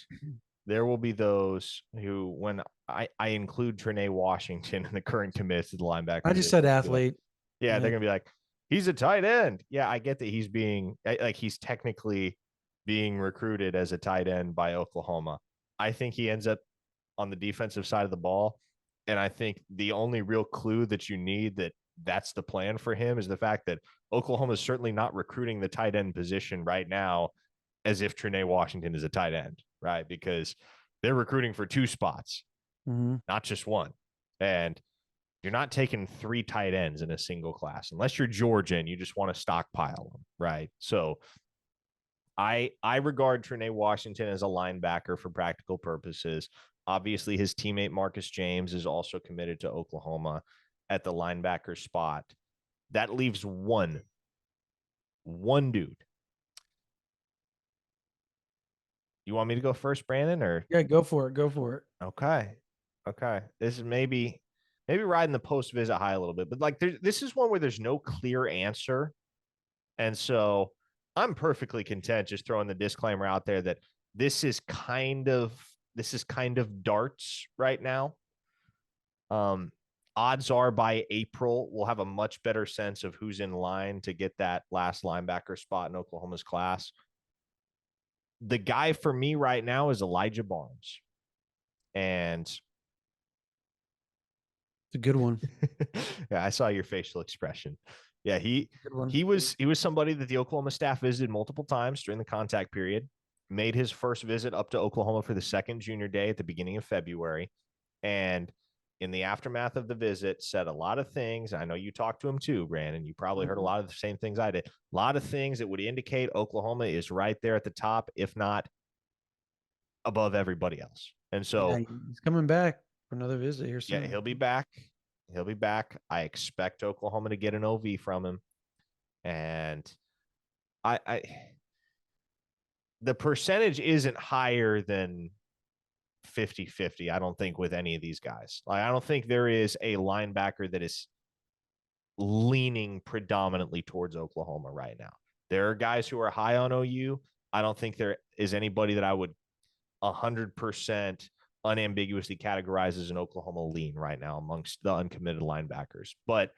there will be those who, when I include Trinae Washington in the current commits to the linebacker. I just said athlete. Yeah, they're going to be like, he's a tight end. Yeah, I get that he's being, like, he's technically being recruited as a tight end by Oklahoma. I think he ends up on the defensive side of the ball. And I think the only real clue that you need that that's the plan for him is the fact that Oklahoma is certainly not recruiting the tight end position right now as if Trinae Washington is a tight end, right? Because they're recruiting for 2 spots, not just 1. And you're not taking 3 tight ends in a single class unless you're Georgia and you just want to stockpile them, right? So I regard Trinae Washington as a linebacker for practical purposes. Obviously, his teammate Marcus James is also committed to Oklahoma at the linebacker spot. That leaves one dude. You want me to go first, Brandon, or? Yeah, go for it. Go for it. Okay. This is maybe riding the post visit high a little bit, but like this is one where there's no clear answer. And so I'm perfectly content just throwing the disclaimer out there that this is kind of darts right now. Odds are by April, we'll have a much better sense of who's in line to get that last linebacker spot in Oklahoma's class. The guy for me right now is Elijah Barnes. And it's a good one. Yeah, I saw your facial expression. Yeah, he was somebody that the Oklahoma staff visited multiple times during the contact period. Made his first visit up to Oklahoma for the second junior day at the beginning of February, and in the aftermath of the visit, said a lot of things. I know you talked to him too, Brandon. You probably heard a lot of the same things I did. A lot of things that would indicate Oklahoma is right there at the top, if not above everybody else. And so he's coming back for another visit here soon. Yeah, he'll be back. I expect Oklahoma to get an OV from him. And the percentage isn't higher than 50-50, I don't think, with any of these guys. Like, I don't think there is a linebacker that is leaning predominantly towards Oklahoma right now. There are guys who are high on OU. I don't think there is anybody that I would 100% unambiguously categorize as an Oklahoma lean right now amongst the uncommitted linebackers. But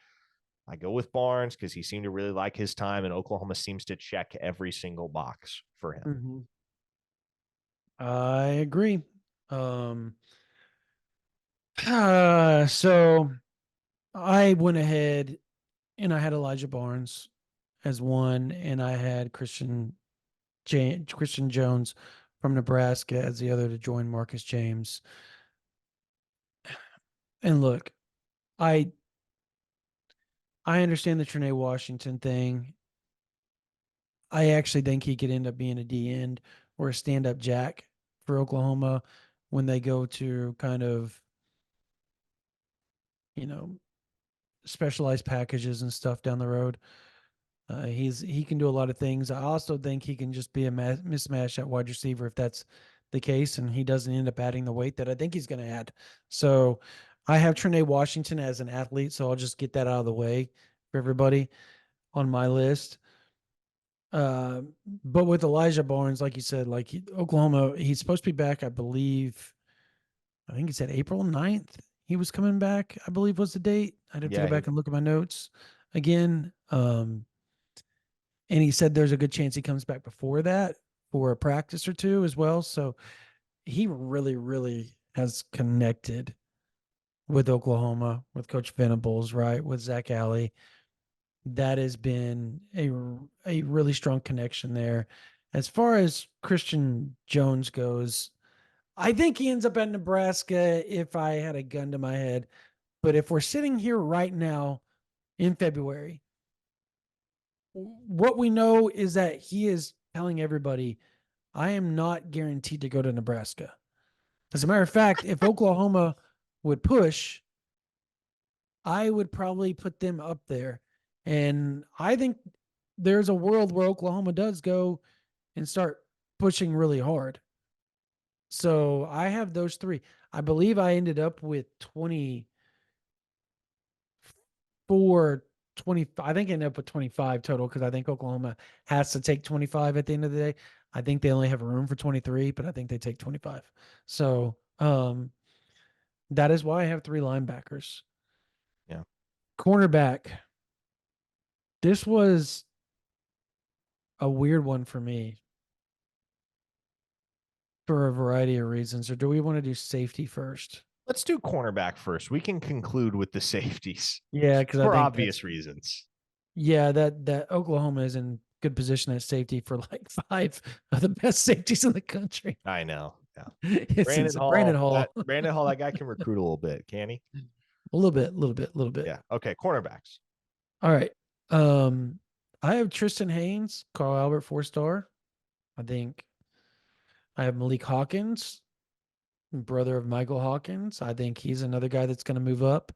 I go with Barnes because he seemed to really like his time, and Oklahoma seems to check every single box for him. I agree. So I went ahead and I had Elijah Barnes as one, and I had Christian Jones from Nebraska as the other to join Marcus James. And look, I understand the Trinae Washington thing. I actually think he could end up being a D end or a stand-up jack for Oklahoma when they go to kind of, specialized packages and stuff down the road. He can do a lot of things. I also think he can just be a mismatch at wide receiver if that's the case, and he doesn't end up adding the weight that I think he's going to add. So I have Trinae Washington as an athlete, so I'll just get that out of the way for everybody on my list. But with Elijah Barnes, like you said, like Oklahoma, he's supposed to be back, I believe. I think he said April 9th. He was coming back, I believe was the date. I'd have to go back and look at my notes again. And he said there's a good chance he comes back before that for a practice or two as well. So he really, really has connected with Oklahoma, with Coach Venables, right? With Zach Alley. that has been a really strong connection there. As far as Christian Jones goes, I think he ends up at Nebraska if I had a gun to my head. But if we're sitting here right now in February, what we know is that he is telling everybody, I am not guaranteed to go to Nebraska. As a matter of fact, if Oklahoma would push, I would probably put them up there. And I think there's a world where Oklahoma does go and start pushing really hard. So I have those three. I believe I ended up with 24, 20. I think I ended up with 25 total because I think Oklahoma has to take 25 at the end of the day. I think they only have room for 23, but I think they take 25. So that is why I have three linebackers. Yeah. Cornerback. This was a weird one for me for a variety of reasons. Or do we want to do safety first? Let's do cornerback first. We can conclude with the safeties Yeah, because I for think that's obvious reasons. yeah, that Oklahoma is in good position at safety for like five of the best safeties in the country. I know. Yeah. It's Brandon Brandon Hall. Hall. Brandon Hall, that guy can recruit a little bit, can he? A little bit, little bit, little bit. Yeah. Okay. Cornerbacks. All right. Um, I have Tristan Haynes, Carl Albert, 4-star. I think I have Malik Hawkins, brother of Michael Hawkins. I think he's another guy that's going to move up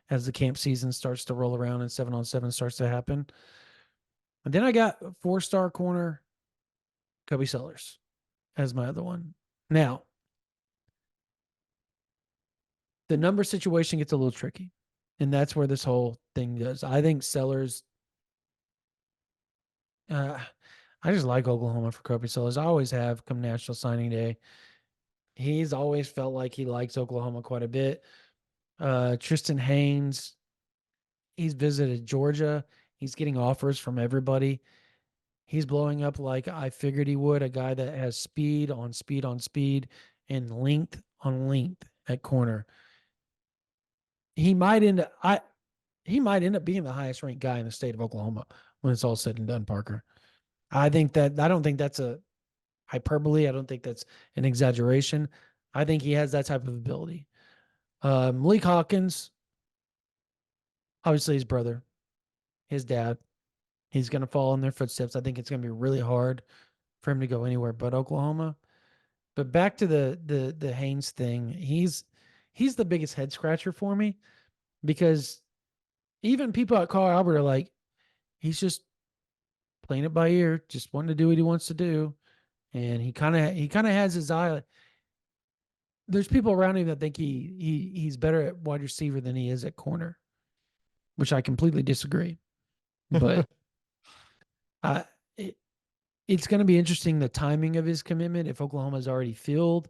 as the camp season starts to roll around and 7-on-7 starts to happen. And then I got 4-star corner Kobe Sellers as my other one. Now, the number situation gets a little tricky. And that's where this whole thing does. I think Sellers, I just like Oklahoma for Kobe Sellers. I always have come National Signing Day. He's always felt like he likes Oklahoma quite a bit. Tristan Haynes, he's visited Georgia. He's getting offers from everybody. He's blowing up like I figured he would, a guy that has speed on speed on speed and length on length at corner. He might end up being the highest ranked guy in the state of Oklahoma when it's all said and done, Parker. I don't think that's a hyperbole. I don't think that's an exaggeration. I think he has that type of ability. Malik Hawkins, obviously his brother, his dad, he's going to follow in their footsteps. I think it's going to be really hard for him to go anywhere but Oklahoma. But back to the Haynes thing, he's the biggest head scratcher for me because even people at Carl Albert are like, he's just playing it by ear, just wanting to do what he wants to do, and he kind of has his eye. There's people around him that think he's better at wide receiver than he is at corner, which I completely disagree. But I, it, it's going to be interesting the timing of his commitment. If Oklahoma's already filled,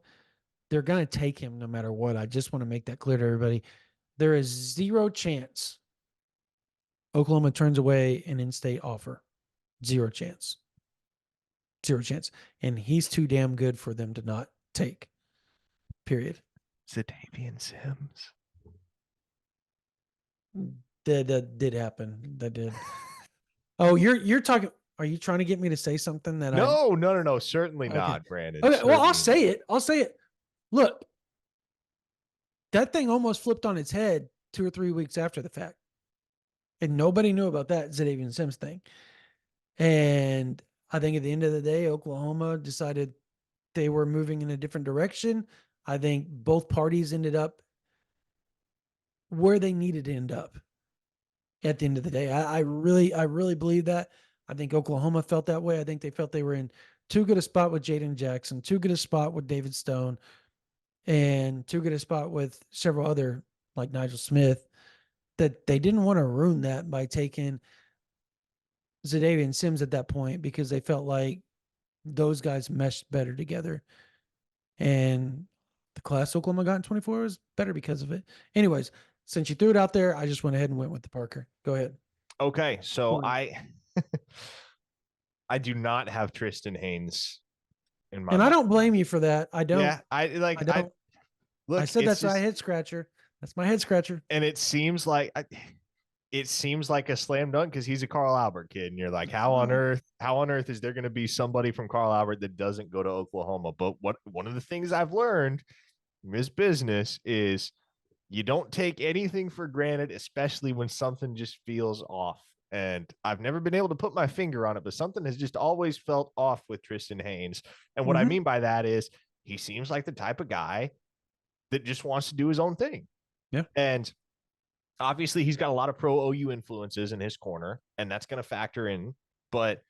they're going to take him no matter what. I just want to make that clear to everybody. There is zero chance Oklahoma turns away an in-state offer. Zero chance. Zero chance. And he's too damn good for them to not take. Period. Zadavian Sims. That did happen. That did. Oh, you're talking. Are you trying to get me to say something that No. Certainly okay. not, Brandon. Okay. Well, I'll Certainly say it. I'll say it. Look, that thing almost flipped on its head 2 or 3 weeks after the fact, and nobody knew about that Zadavian Sims thing. And I think at the end of the day, Oklahoma decided they were moving in a different direction. I think both parties ended up where they needed to end up at the end of the day. I really believe that. I think Oklahoma felt that way. I think they felt they were in too good a spot with Jaden Jackson, too good a spot with David Stone, and too good a spot with several other like Nigel Smith that they didn't want to ruin that by taking Zadavian Sims at that point because they felt like those guys meshed better together. And the class Oklahoma got in 24 was better because of it. Anyways, since you threw it out there, I just went ahead and went with the Parker. Go ahead. Okay, so I do not have Tristan Haynes in my And I mind. don't blame you for that. I don't. Yeah, I don't. look. I said it's that's just, my head scratcher. That's my head scratcher. and it seems like it seems like a slam dunk because he's a Carl Albert kid, and you're like, how on earth is there going to be somebody from Carl Albert that doesn't go to Oklahoma? But one of the things I've learned in this business is you don't take anything for granted, especially when something just feels off. And I've never been able to put my finger on it, but something has just always felt off with Tristan Haynes. And what I Mm-hmm. mean by that is he seems like the type of guy that just wants to do his own thing. Yeah. And obviously, he's got a lot of pro OU influences in his corner, and that's going to factor in. But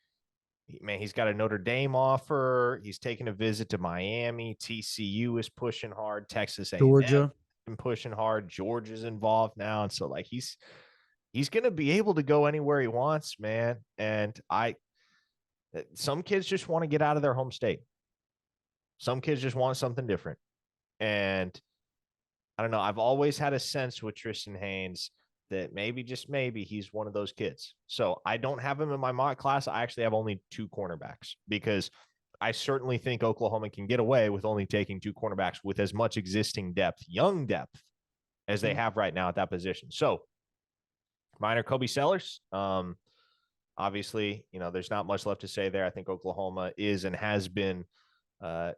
man, he's got a Notre Dame offer. He's taking a visit to Miami. TCU is pushing hard. Texas A&M Georgia. is pushing hard. Georgia's involved now, and so like he's going to be able to go anywhere he wants, man. And some kids just want to get out of their home state. Some kids just want something different, and I don't know. I've always had a sense with Tristan Haynes that maybe, just maybe, he's one of those kids. So I don't have him in my mock class. I actually have only 2 cornerbacks because I certainly think Oklahoma can get away with only taking 2 cornerbacks with as much existing depth, young depth, as they have right now at that position. So mine are Kobe Sellers. Obviously, there's not much left to say there. I think Oklahoma is and has been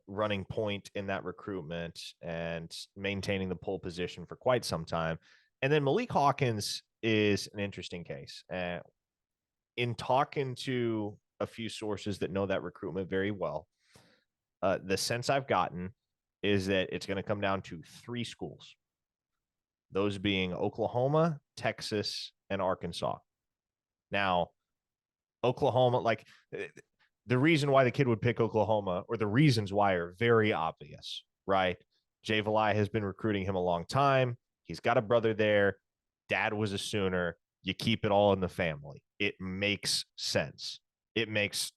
running point in that recruitment and maintaining the pole position for quite some time. And then Malik Hawkins is an interesting case. In talking to a few sources that know that recruitment very well, the sense I've gotten is that it's going to come down to 3 schools, those being Oklahoma, Texas, and Arkansas. Now, Oklahoma, like the reason why the kid would pick Oklahoma, or the reasons why, are very obvious, right? Jay Valai has been recruiting him a long time. He's got a brother there. Dad was a Sooner. You keep it all in the family. It makes sense. It makes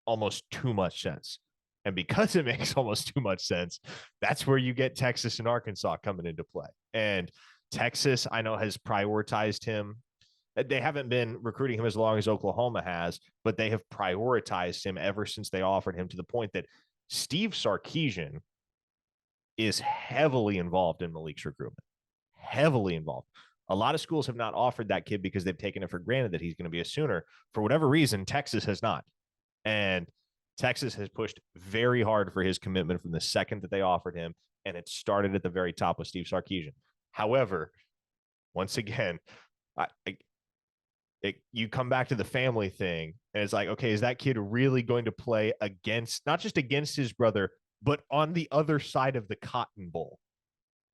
almost too much sense. And because it makes almost too much sense, that's where you get Texas and Arkansas coming into play. And Texas, I know, has prioritized him. They haven't been recruiting him as long as Oklahoma has, but they have prioritized him ever since they offered him, to the point that Steve Sarkisian is heavily involved in Malik's recruitment. Heavily involved. A lot of schools have not offered that kid because they've taken it for granted that he's going to be a Sooner. For whatever reason, Texas has not. And Texas has pushed very hard for his commitment from the second that they offered him, and it started at the very top with Steve Sarkisian. However, once again, you come back to the family thing, and it's like, okay, is that kid really going to play against, not just against his brother, but on the other side of the Cotton Bowl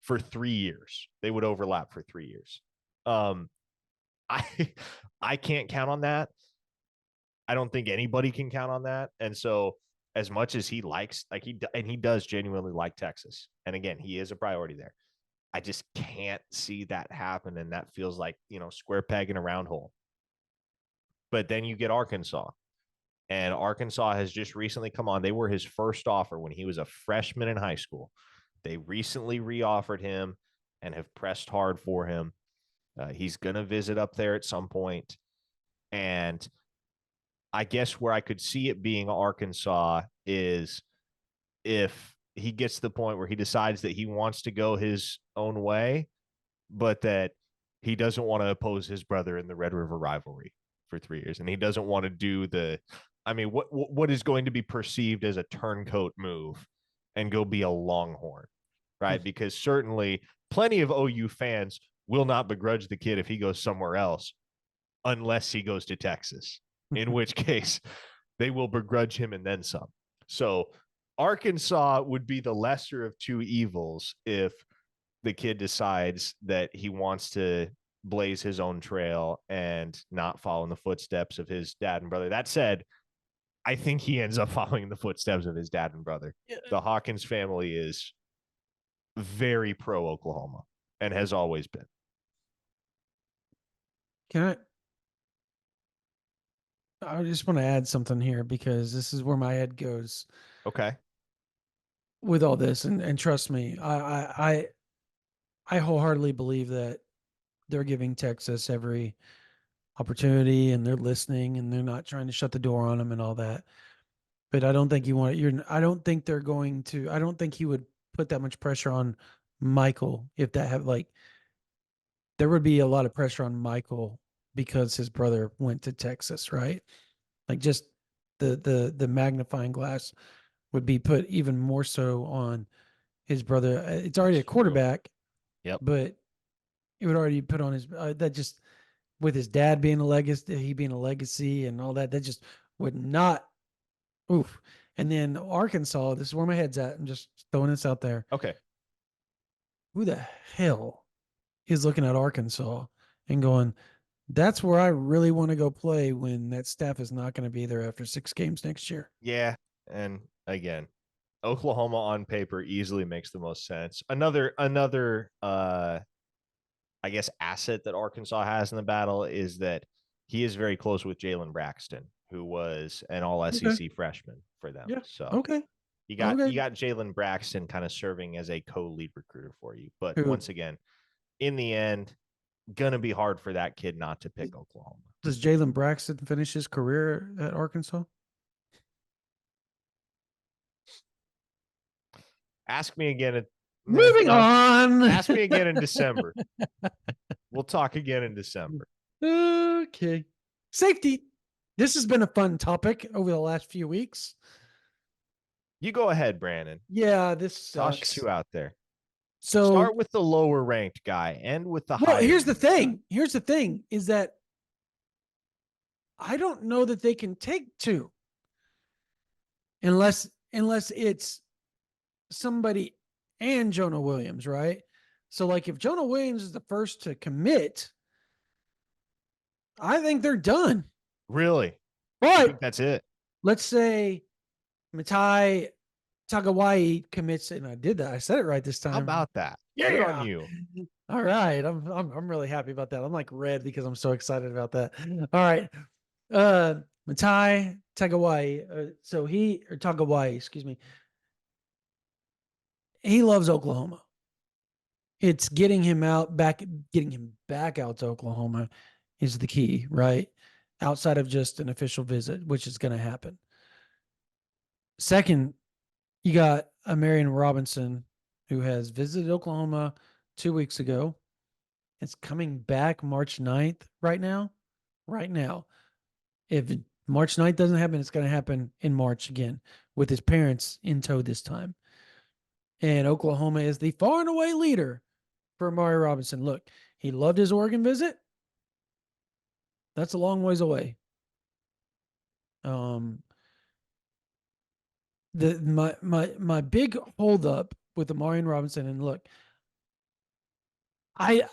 for 3 years? They would overlap for 3 years. I I can't count on that. I don't think anybody can count on that. And so, as much as he likes, he does genuinely like Texas, and again, he is a priority there, I just can't see that happen, and that feels like, square peg in a round hole. But then you get Arkansas, and Arkansas has just recently come on. They were his first offer when he was a freshman in high school. They recently reoffered him and have pressed hard for him. He's going to visit up there at some point. And I guess where I could see it being Arkansas is if he gets to the point where he decides that he wants to go his own way, but that he doesn't want to oppose his brother in the Red River rivalry for 3 years, and he doesn't want to do what is going to be perceived as a turncoat move and go be a Longhorn, right? Because certainly plenty of OU fans will not begrudge the kid if he goes somewhere else, unless he goes to Texas, in which case they will begrudge him and then some. So Arkansas would be the lesser of 2 evils if the kid decides that he wants to blaze his own trail and not follow in the footsteps of his dad and brother. That said, I think he ends up following the footsteps of his dad and brother. Yeah. The Hawkins family is very pro Oklahoma and has always been. I just want to add something here, because this is where my head goes. Okay. With all this, and trust me, I wholeheartedly believe that they're giving Texas every opportunity, and they're listening, and they're not trying to shut the door on them and all that. But I don't think I don't think they're going to. I don't think he would put that much pressure on Michael if that had there would be a lot of pressure on Michael because his brother went to Texas, right? Like just the magnifying glass would be put even more so on his brother. It's already a That's true. quarterback, Yep. but it would already put on his that just with his dad being a legacy, he being a legacy, and all that. That just would not. Oof. And then Arkansas. This is where my head's at. I'm just throwing this out there. Okay. Who the hell is looking at Arkansas and going, that's where I really want to go play when that staff is not going to be there after 6 games next year. Yeah. And again, Oklahoma on paper easily makes the most sense. Another I guess asset that Arkansas has in the battle is that he is very close with Jalen Braxton, who was an all Okay. SEC freshman for them. Yeah. So Okay. you Okay. got Jalen Braxton kind of serving as a co-lead recruiter for you. But Who once again, in the end, gonna be hard for that kid not to pick Oklahoma. does Jalen Braxton finish his career at Arkansas? Ask me again. Moving on. Ask me again in December. We'll talk again in December. Okay. Safety. This has been a fun topic over the last few weeks. You go ahead, Brandon. Yeah, this sucks. Toss you out there. So start with the lower ranked guy, end with the well, higher. here's the thing. Here's the thing is that I don't know that they can take 2 unless it's somebody and Jonah Williams, right? So like if Jonah Williams is the first to commit, I think they're done. Really? But I think that's it. Let's say Matai Tagawai commits, and I did that. I said it right this time. How about that? Yeah. Good on you. All right. I'm really happy about that. I'm like red because I'm so excited about that. All right. Matai Tagawai. So he or Tagawai, excuse me. He loves Oklahoma. It's getting him back out to Oklahoma is the key, right? Outside of just an official visit, which is going to happen. Second, you got a Marion Robinson who has visited Oklahoma 2 weeks ago. It's coming back March 9th right now. Right now. If March 9th doesn't happen, it's going to happen in March again with his parents in tow this time. And Oklahoma is the far and away leader for Amari Robinson. Look, he loved his Oregon visit. That's a long ways away. My big holdup with Amari Robinson, and look, I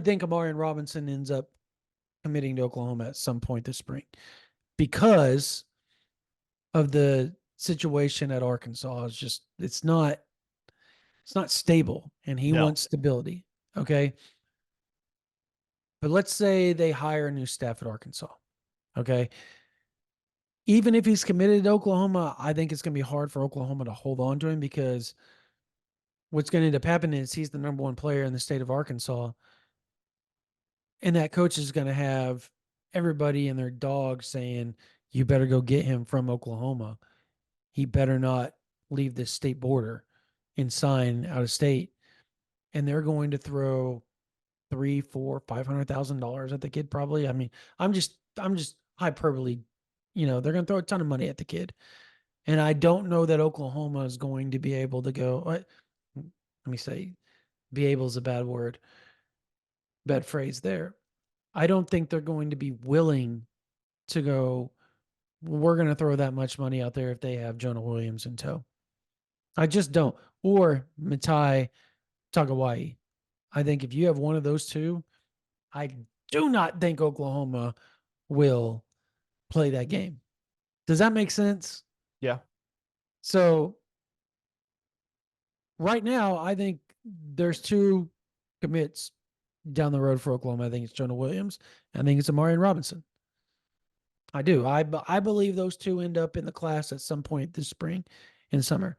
think Amari Robinson ends up committing to Oklahoma at some point this spring because of the situation at Arkansas. It's not stable, and he wants stability. Okay. But let's say they hire a new staff at Arkansas. Okay. Even if he's committed to Oklahoma, I think it's going to be hard for Oklahoma to hold on to him because what's going to end up happening is he's the number 1 player in the state of Arkansas. And that coach is going to have everybody and their dog saying, you better go get him from Oklahoma. He better not leave this state border and sign out of state. And they're going to throw $300,000, $400,000, $500,000 at the kid, probably. I mean, I'm just hyperbole. They're going to throw a ton of money at the kid. And I don't know that Oklahoma is going to be able to go. Let me say, be able is a bad word, bad phrase there. I don't think they're going to be willing to go, we're going to throw that much money out there if they have Jonah Williams in tow. I just don't. Or Matai Tagawai. I think if you have one of those two, I do not think Oklahoma will play that game. Does that make sense? Yeah. So right now, I think there's 2 commits down the road for Oklahoma. I think it's Jonah Williams. I think it's Amari Robinson. I do. I believe those 2 end up in the class at some point this spring and summer.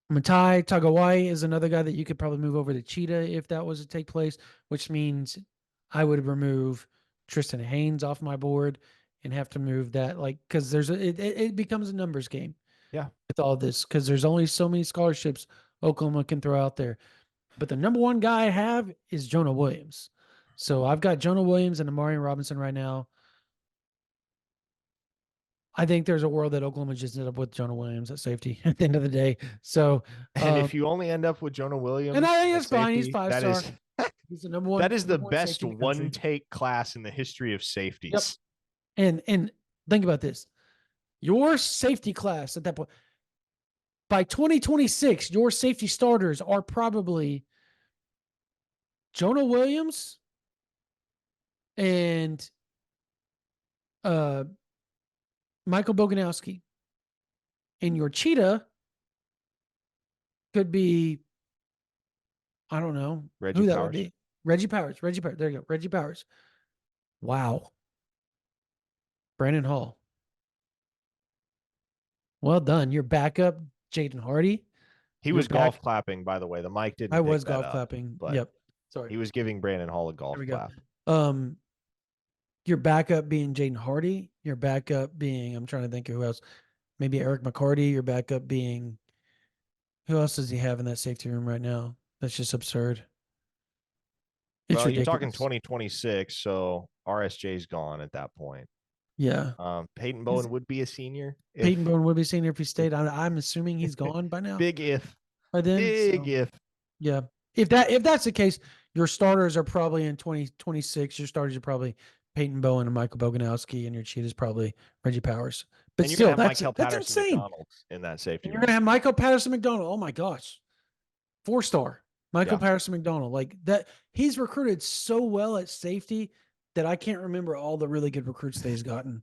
Matai Tagawai is another guy that you could probably move over to Cheetah if that was to take place, which means I would remove Tristan Haynes off my board and have to move that, because it becomes a numbers game. Yeah. With all this, because there's only so many scholarships Oklahoma can throw out there. But the number 1 guy I have is Jonah Williams. So I've got Jonah Williams and Amari Robinson right now. I think there's a world that Oklahoma just ended up with Jonah Williams at safety at the end of the day. So, And if you only end up with Jonah and I Williams think at it's fine. He's safety, five that star. is He's the that is the number one best safety in the country. one take class in the history of Yep. safeties. And think about this: your safety class at that point by 2026, your safety starters are probably Jonah Williams and uh, Michael Boganowski, and your cheetah could be, I don't know Reggie who that would Powers. be. Reggie Powers. Reggie Powers. There you go. Reggie Powers. Wow. Brandon Hall. Well done. Your backup, Jaden Hardy. He Your was golf back. clapping, by the way. The mic I didn't pick was that golf up, clapping. but Yep. Sorry. he was giving Brandon Hall a There golf we go. clap. Um, your backup being Jaden Hardy. Your backup being, I'm trying to think of who else. Maybe Eric McCarty. Your backup being, who else does he have in that safety room right now? That's just absurd. It's Well, you're talking ridiculous. 2026, so RSJ's gone at that point. Yeah. Peyton Is Bowen would be a senior Peyton if Bowen would be senior if he stayed. I'm assuming he's gone by now. big if By then. big So if yeah. If that's the case, your starters are probably in 2026. Your starters are probably Peyton Bowen and Michael Boganowski, and your cheat is probably Reggie Powers. But and you're gonna still, have Michael that's Patterson insane. McDonald in that safety And you're room. gonna have Michael Patterson McDonald. Oh my gosh. 4-star. Michael Yeah, Patterson McDonald. Like that, he's recruited so well at safety that I can't remember all the really good recruits that he's gotten.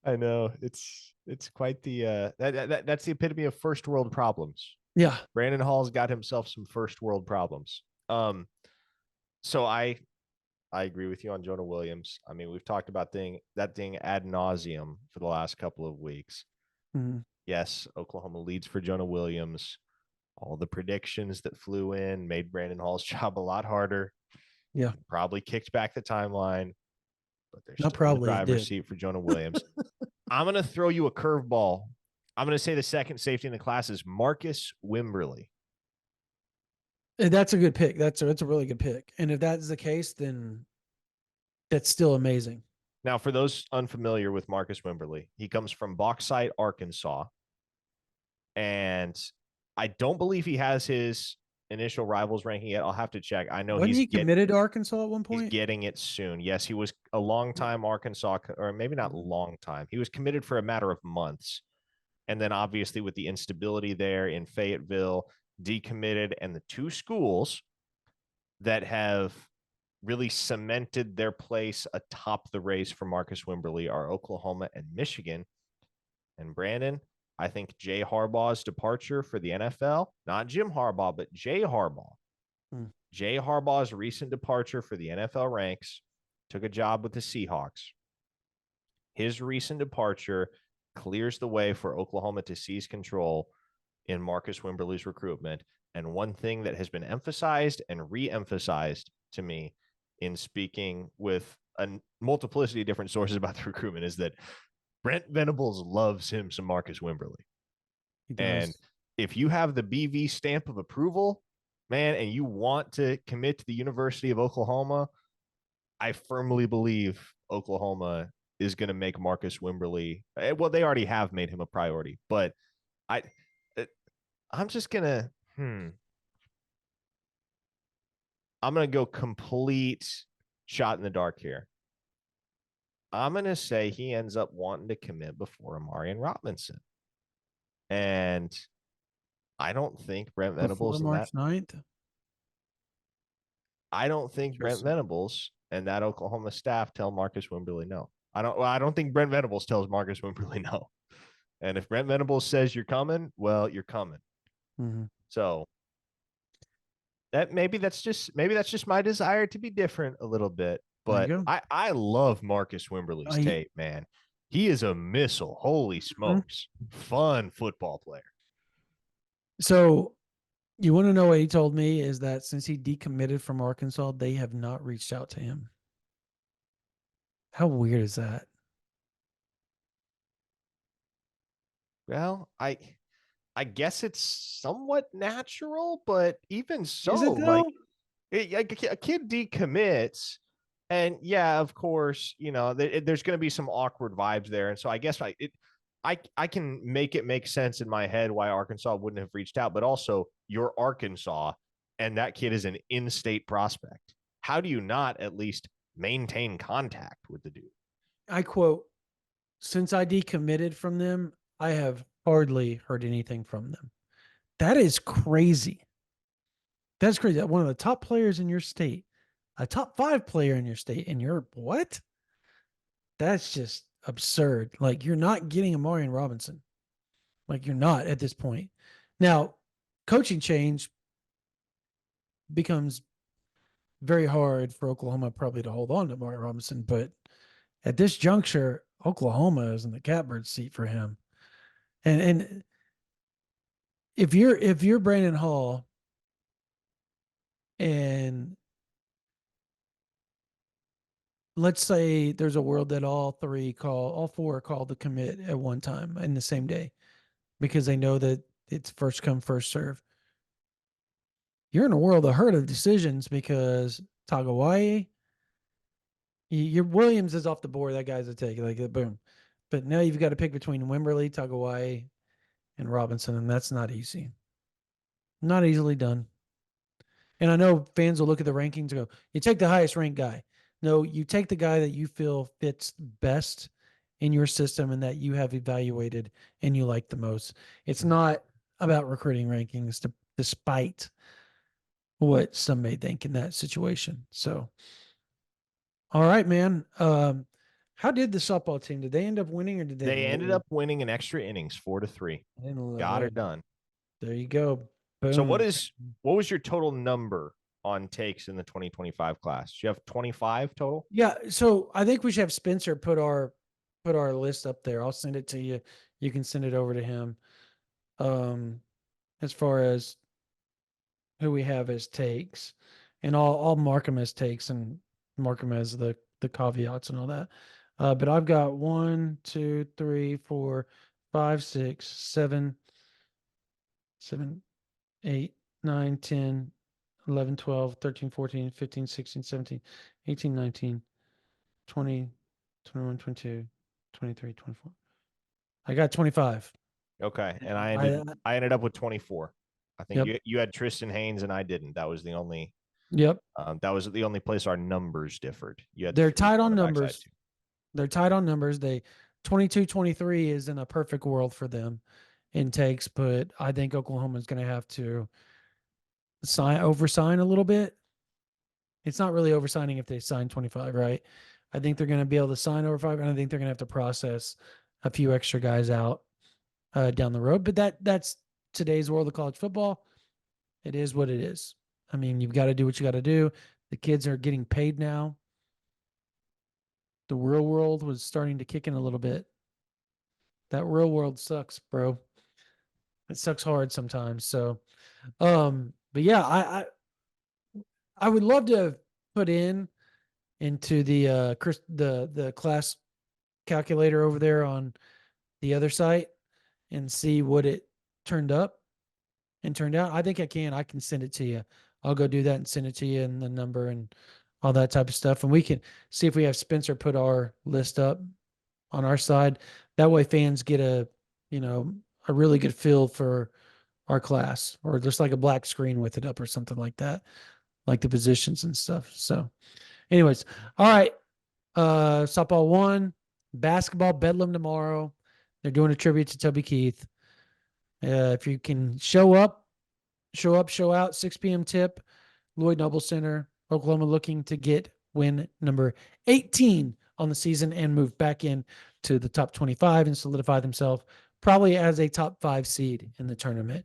I know it's quite the that's the epitome of first world problems. Yeah. Brandon Hall's got himself some first world problems. So I agree with you on Jonah Williams. I mean, we've talked about that thing ad nauseum for the last couple of weeks. Mm-hmm. Yes, Oklahoma leads for Jonah Williams. All the predictions that flew in made Brandon Hall's job a lot harder. Yeah. Probably kicked back the timeline, but they're Not still in the probably it driver's did. seat for Jonah Williams. I'm going to throw you a curveball. I'm going to say the second safety in the class is Marcus Wimberly. That's a good pick. That's a really good pick. And if that's the case, then that's still amazing. Now, for those unfamiliar with Marcus Wimberly, he comes from Bauxite, Arkansas. And I don't believe he has his initial rivals ranking yet. I'll have to check. I know Wasn't he committed to Arkansas at one he's point? getting it soon. Yes, he was a long time Arkansas, or maybe not long time. He was committed for a matter of months. And then obviously with the instability there in Fayetteville, decommitted, and the two schools that have really cemented their place atop the race for Marcus Wimberly are Oklahoma and Michigan. And Brandon, I think Jay Harbaugh's departure for the NFL, not Jim Harbaugh, but Jay Harbaugh. Jay Harbaugh's recent departure for the NFL ranks, took a job with the Seahawks. His recent departure clears the way for Oklahoma to seize control in Marcus Wimberly's recruitment. And one thing that has been emphasized and re-emphasized to me in speaking with a multiplicity of different sources about the recruitment is that Brent Venables loves him some Marcus Wimberly. And if you have the BV stamp of approval, man, and you want to commit to the University of Oklahoma, I firmly believe Oklahoma is going to make Marcus Wimberly. Well, they already have made him a priority, but I'm just gonna. I'm gonna go complete shot in the dark here. I'm gonna say he ends up wanting to commit before Amarian Robinson, and I don't think Brent Before Venables and that. March 9th? I don't think Brent Venables and that Oklahoma staff tell Marcus Wimberly no. I don't think Brent Venables tells Marcus Wimberly no. And if Brent Venables says you're coming, well, you're coming. Mm-hmm. So that maybe that's just my desire to be different a little bit. But I love Marcus Wimberly's tape, man. He is a missile. Holy smokes. Fun football player. So you want to know what he told me is that since he decommitted from Arkansas, they have not reached out to him. How weird is that? Well, I guess it's somewhat natural, but even so, Is it though? A kid decommits, and yeah, of course, there's going to be some awkward vibes there, and so I guess I can make it make sense in my head why Arkansas wouldn't have reached out, but also you're Arkansas, and that kid is an in-state prospect. How do you not at least maintain contact with the dude? I quote, since I decommitted from them, I have hardly heard anything from them. That is crazy. That's crazy. One of the top players in your state, a top 5 player in your state, and you're what? That's just absurd. Like, you're not getting a Marion Robinson. Like, you're not at this point. Now, coaching change becomes very hard for Oklahoma probably to hold on to Marion Robinson, but at this juncture, Oklahoma is in the catbird seat for him. And if you're Brandon Hall and let's say there's a world that all 4 call the commit at one time in the same day because they know that it's first come, first serve. You're in a world of hurt of decisions because Tagawai, your Williams is off the board. That guy's a take, like boom. But now you've got to pick between Wimberly, Tagawai, and Robinson, and that's not easy. Not easily done. And I know fans will look at the rankings and go, you take the highest ranked guy. No, you take the guy that you feel fits best in your system and that you have evaluated and you like the most. It's not about recruiting rankings, despite what some may think in that situation. So, all right, man. How did the softball team? Did they end up winning or did they They ended lose? up winning in extra innings, 4-3. Got There, it done. there you go. So Boom. what was your total number on takes in the 2025 class? Do you have 25 total? Yeah, so I think we should have Spencer put our list up there. I'll send it to you. You can send it over to him. As far as who we have as takes, and I'll mark them as takes and mark them as the caveats and all that. But I've got 1, 2, 3, 4, 5, 6, 7, 7, 8, 9, 10, 11, 12, 13, 14, 15, 16, 17, 18, 19, 20, 21, 22, 23, 24. I got 25. Okay, and I I ended up with 24. I think Yep. you had Tristan Haynes and I didn't. Yep. That was the only place our numbers differed. You had They're 3 tied on cornerbacks, I had numbers. 2. They're tied on numbers. They 22-23 is in a perfect world for them in takes, but I think Oklahoma is going to have to oversign a little bit. It's not really oversigning if they sign 25, right? I think they're going to be able to sign over 5, and I think they're going to have to process a few extra guys out down the road. But that's today's world of college football. It is what it is. I mean, you've got to do what you got to do. The kids are getting paid now. The real world was starting to kick in a little bit. That real world sucks, bro. It sucks hard sometimes. So, but yeah, I would love to put into the class calculator over there on the other site and see what it turned up and turned out. I think I can. I can send it to you. I'll go do that and send it to you and the number and all that type of stuff. And we can see if we have Spencer put our list up on our side. That way fans get a really good feel for our class, or just like a black screen with it up or something like that, like the positions and stuff. So anyways, all right. Softball 1, basketball Bedlam tomorrow. They're doing a tribute to Toby Keith. If you can show up, show out, 6 p.m. tip, Lloyd Noble Center, Oklahoma looking to get win number 18 on the season and move back in to the top 25 and solidify themselves probably as a top 5 seed in the tournament.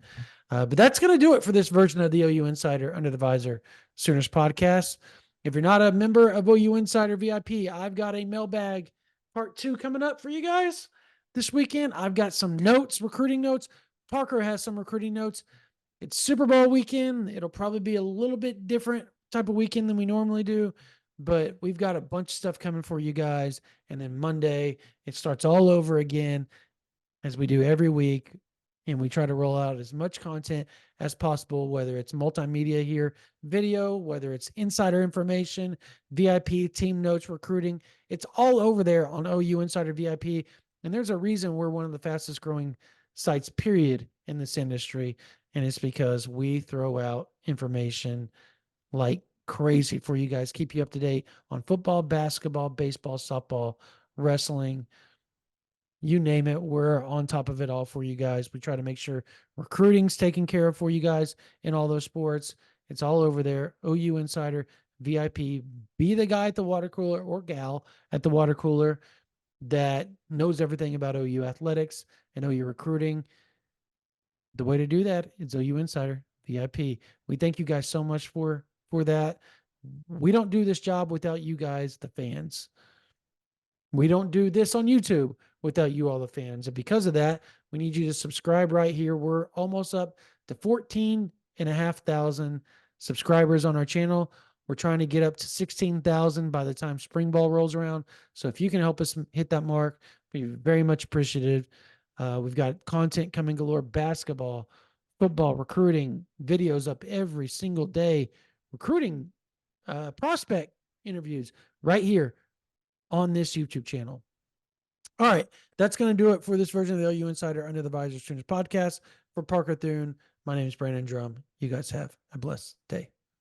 But that's going to do it for this version of the OU Insider Under the Visor Sooners podcast. If you're not a member of OU Insider VIP, I've got a mailbag part 2 coming up for you guys this weekend. I've got some notes, recruiting notes. Parker has some recruiting notes. It's Super Bowl weekend. It'll probably be a little bit different type of weekend than we normally do, but we've got a bunch of stuff coming for you guys. And then Monday, it starts all over again as we do every week. and we try to roll out as much content as possible, whether it's multimedia here, video, whether it's insider information, VIP, team notes, recruiting. It's all over there on OU Insider VIP. And there's a reason we're one of the fastest growing sites, period, in this industry. And it's because we throw out information like crazy for you guys, keep you up to date on football, basketball, baseball, softball, wrestling, you name it. We're on top of it all for you guys. We try to make sure recruiting's taken care of for you guys in all those sports. It's all over there. OU Insider VIP. Be the guy at the water cooler or gal at the water cooler that knows everything about OU athletics and OU recruiting. The way to do that is OU Insider VIP. We thank you guys so much for that. We don't do this job without you guys, the fans. We don't do this on YouTube without you, all the fans. And because of that, we need you to subscribe right here. We're almost up to 14,500 subscribers on our channel. We're trying to get up to 16,000 by the time spring ball rolls around. So if you can help us hit that mark, we'd be very much appreciative. We've got content coming galore, basketball, football, recruiting, videos up every single day, recruiting, prospect interviews right here on this YouTube channel. All right, that's going to do it for this version of the OU Insider Under the Visor Students podcast. For Parker Thune, my name is Brandon Drum. You guys have a blessed day.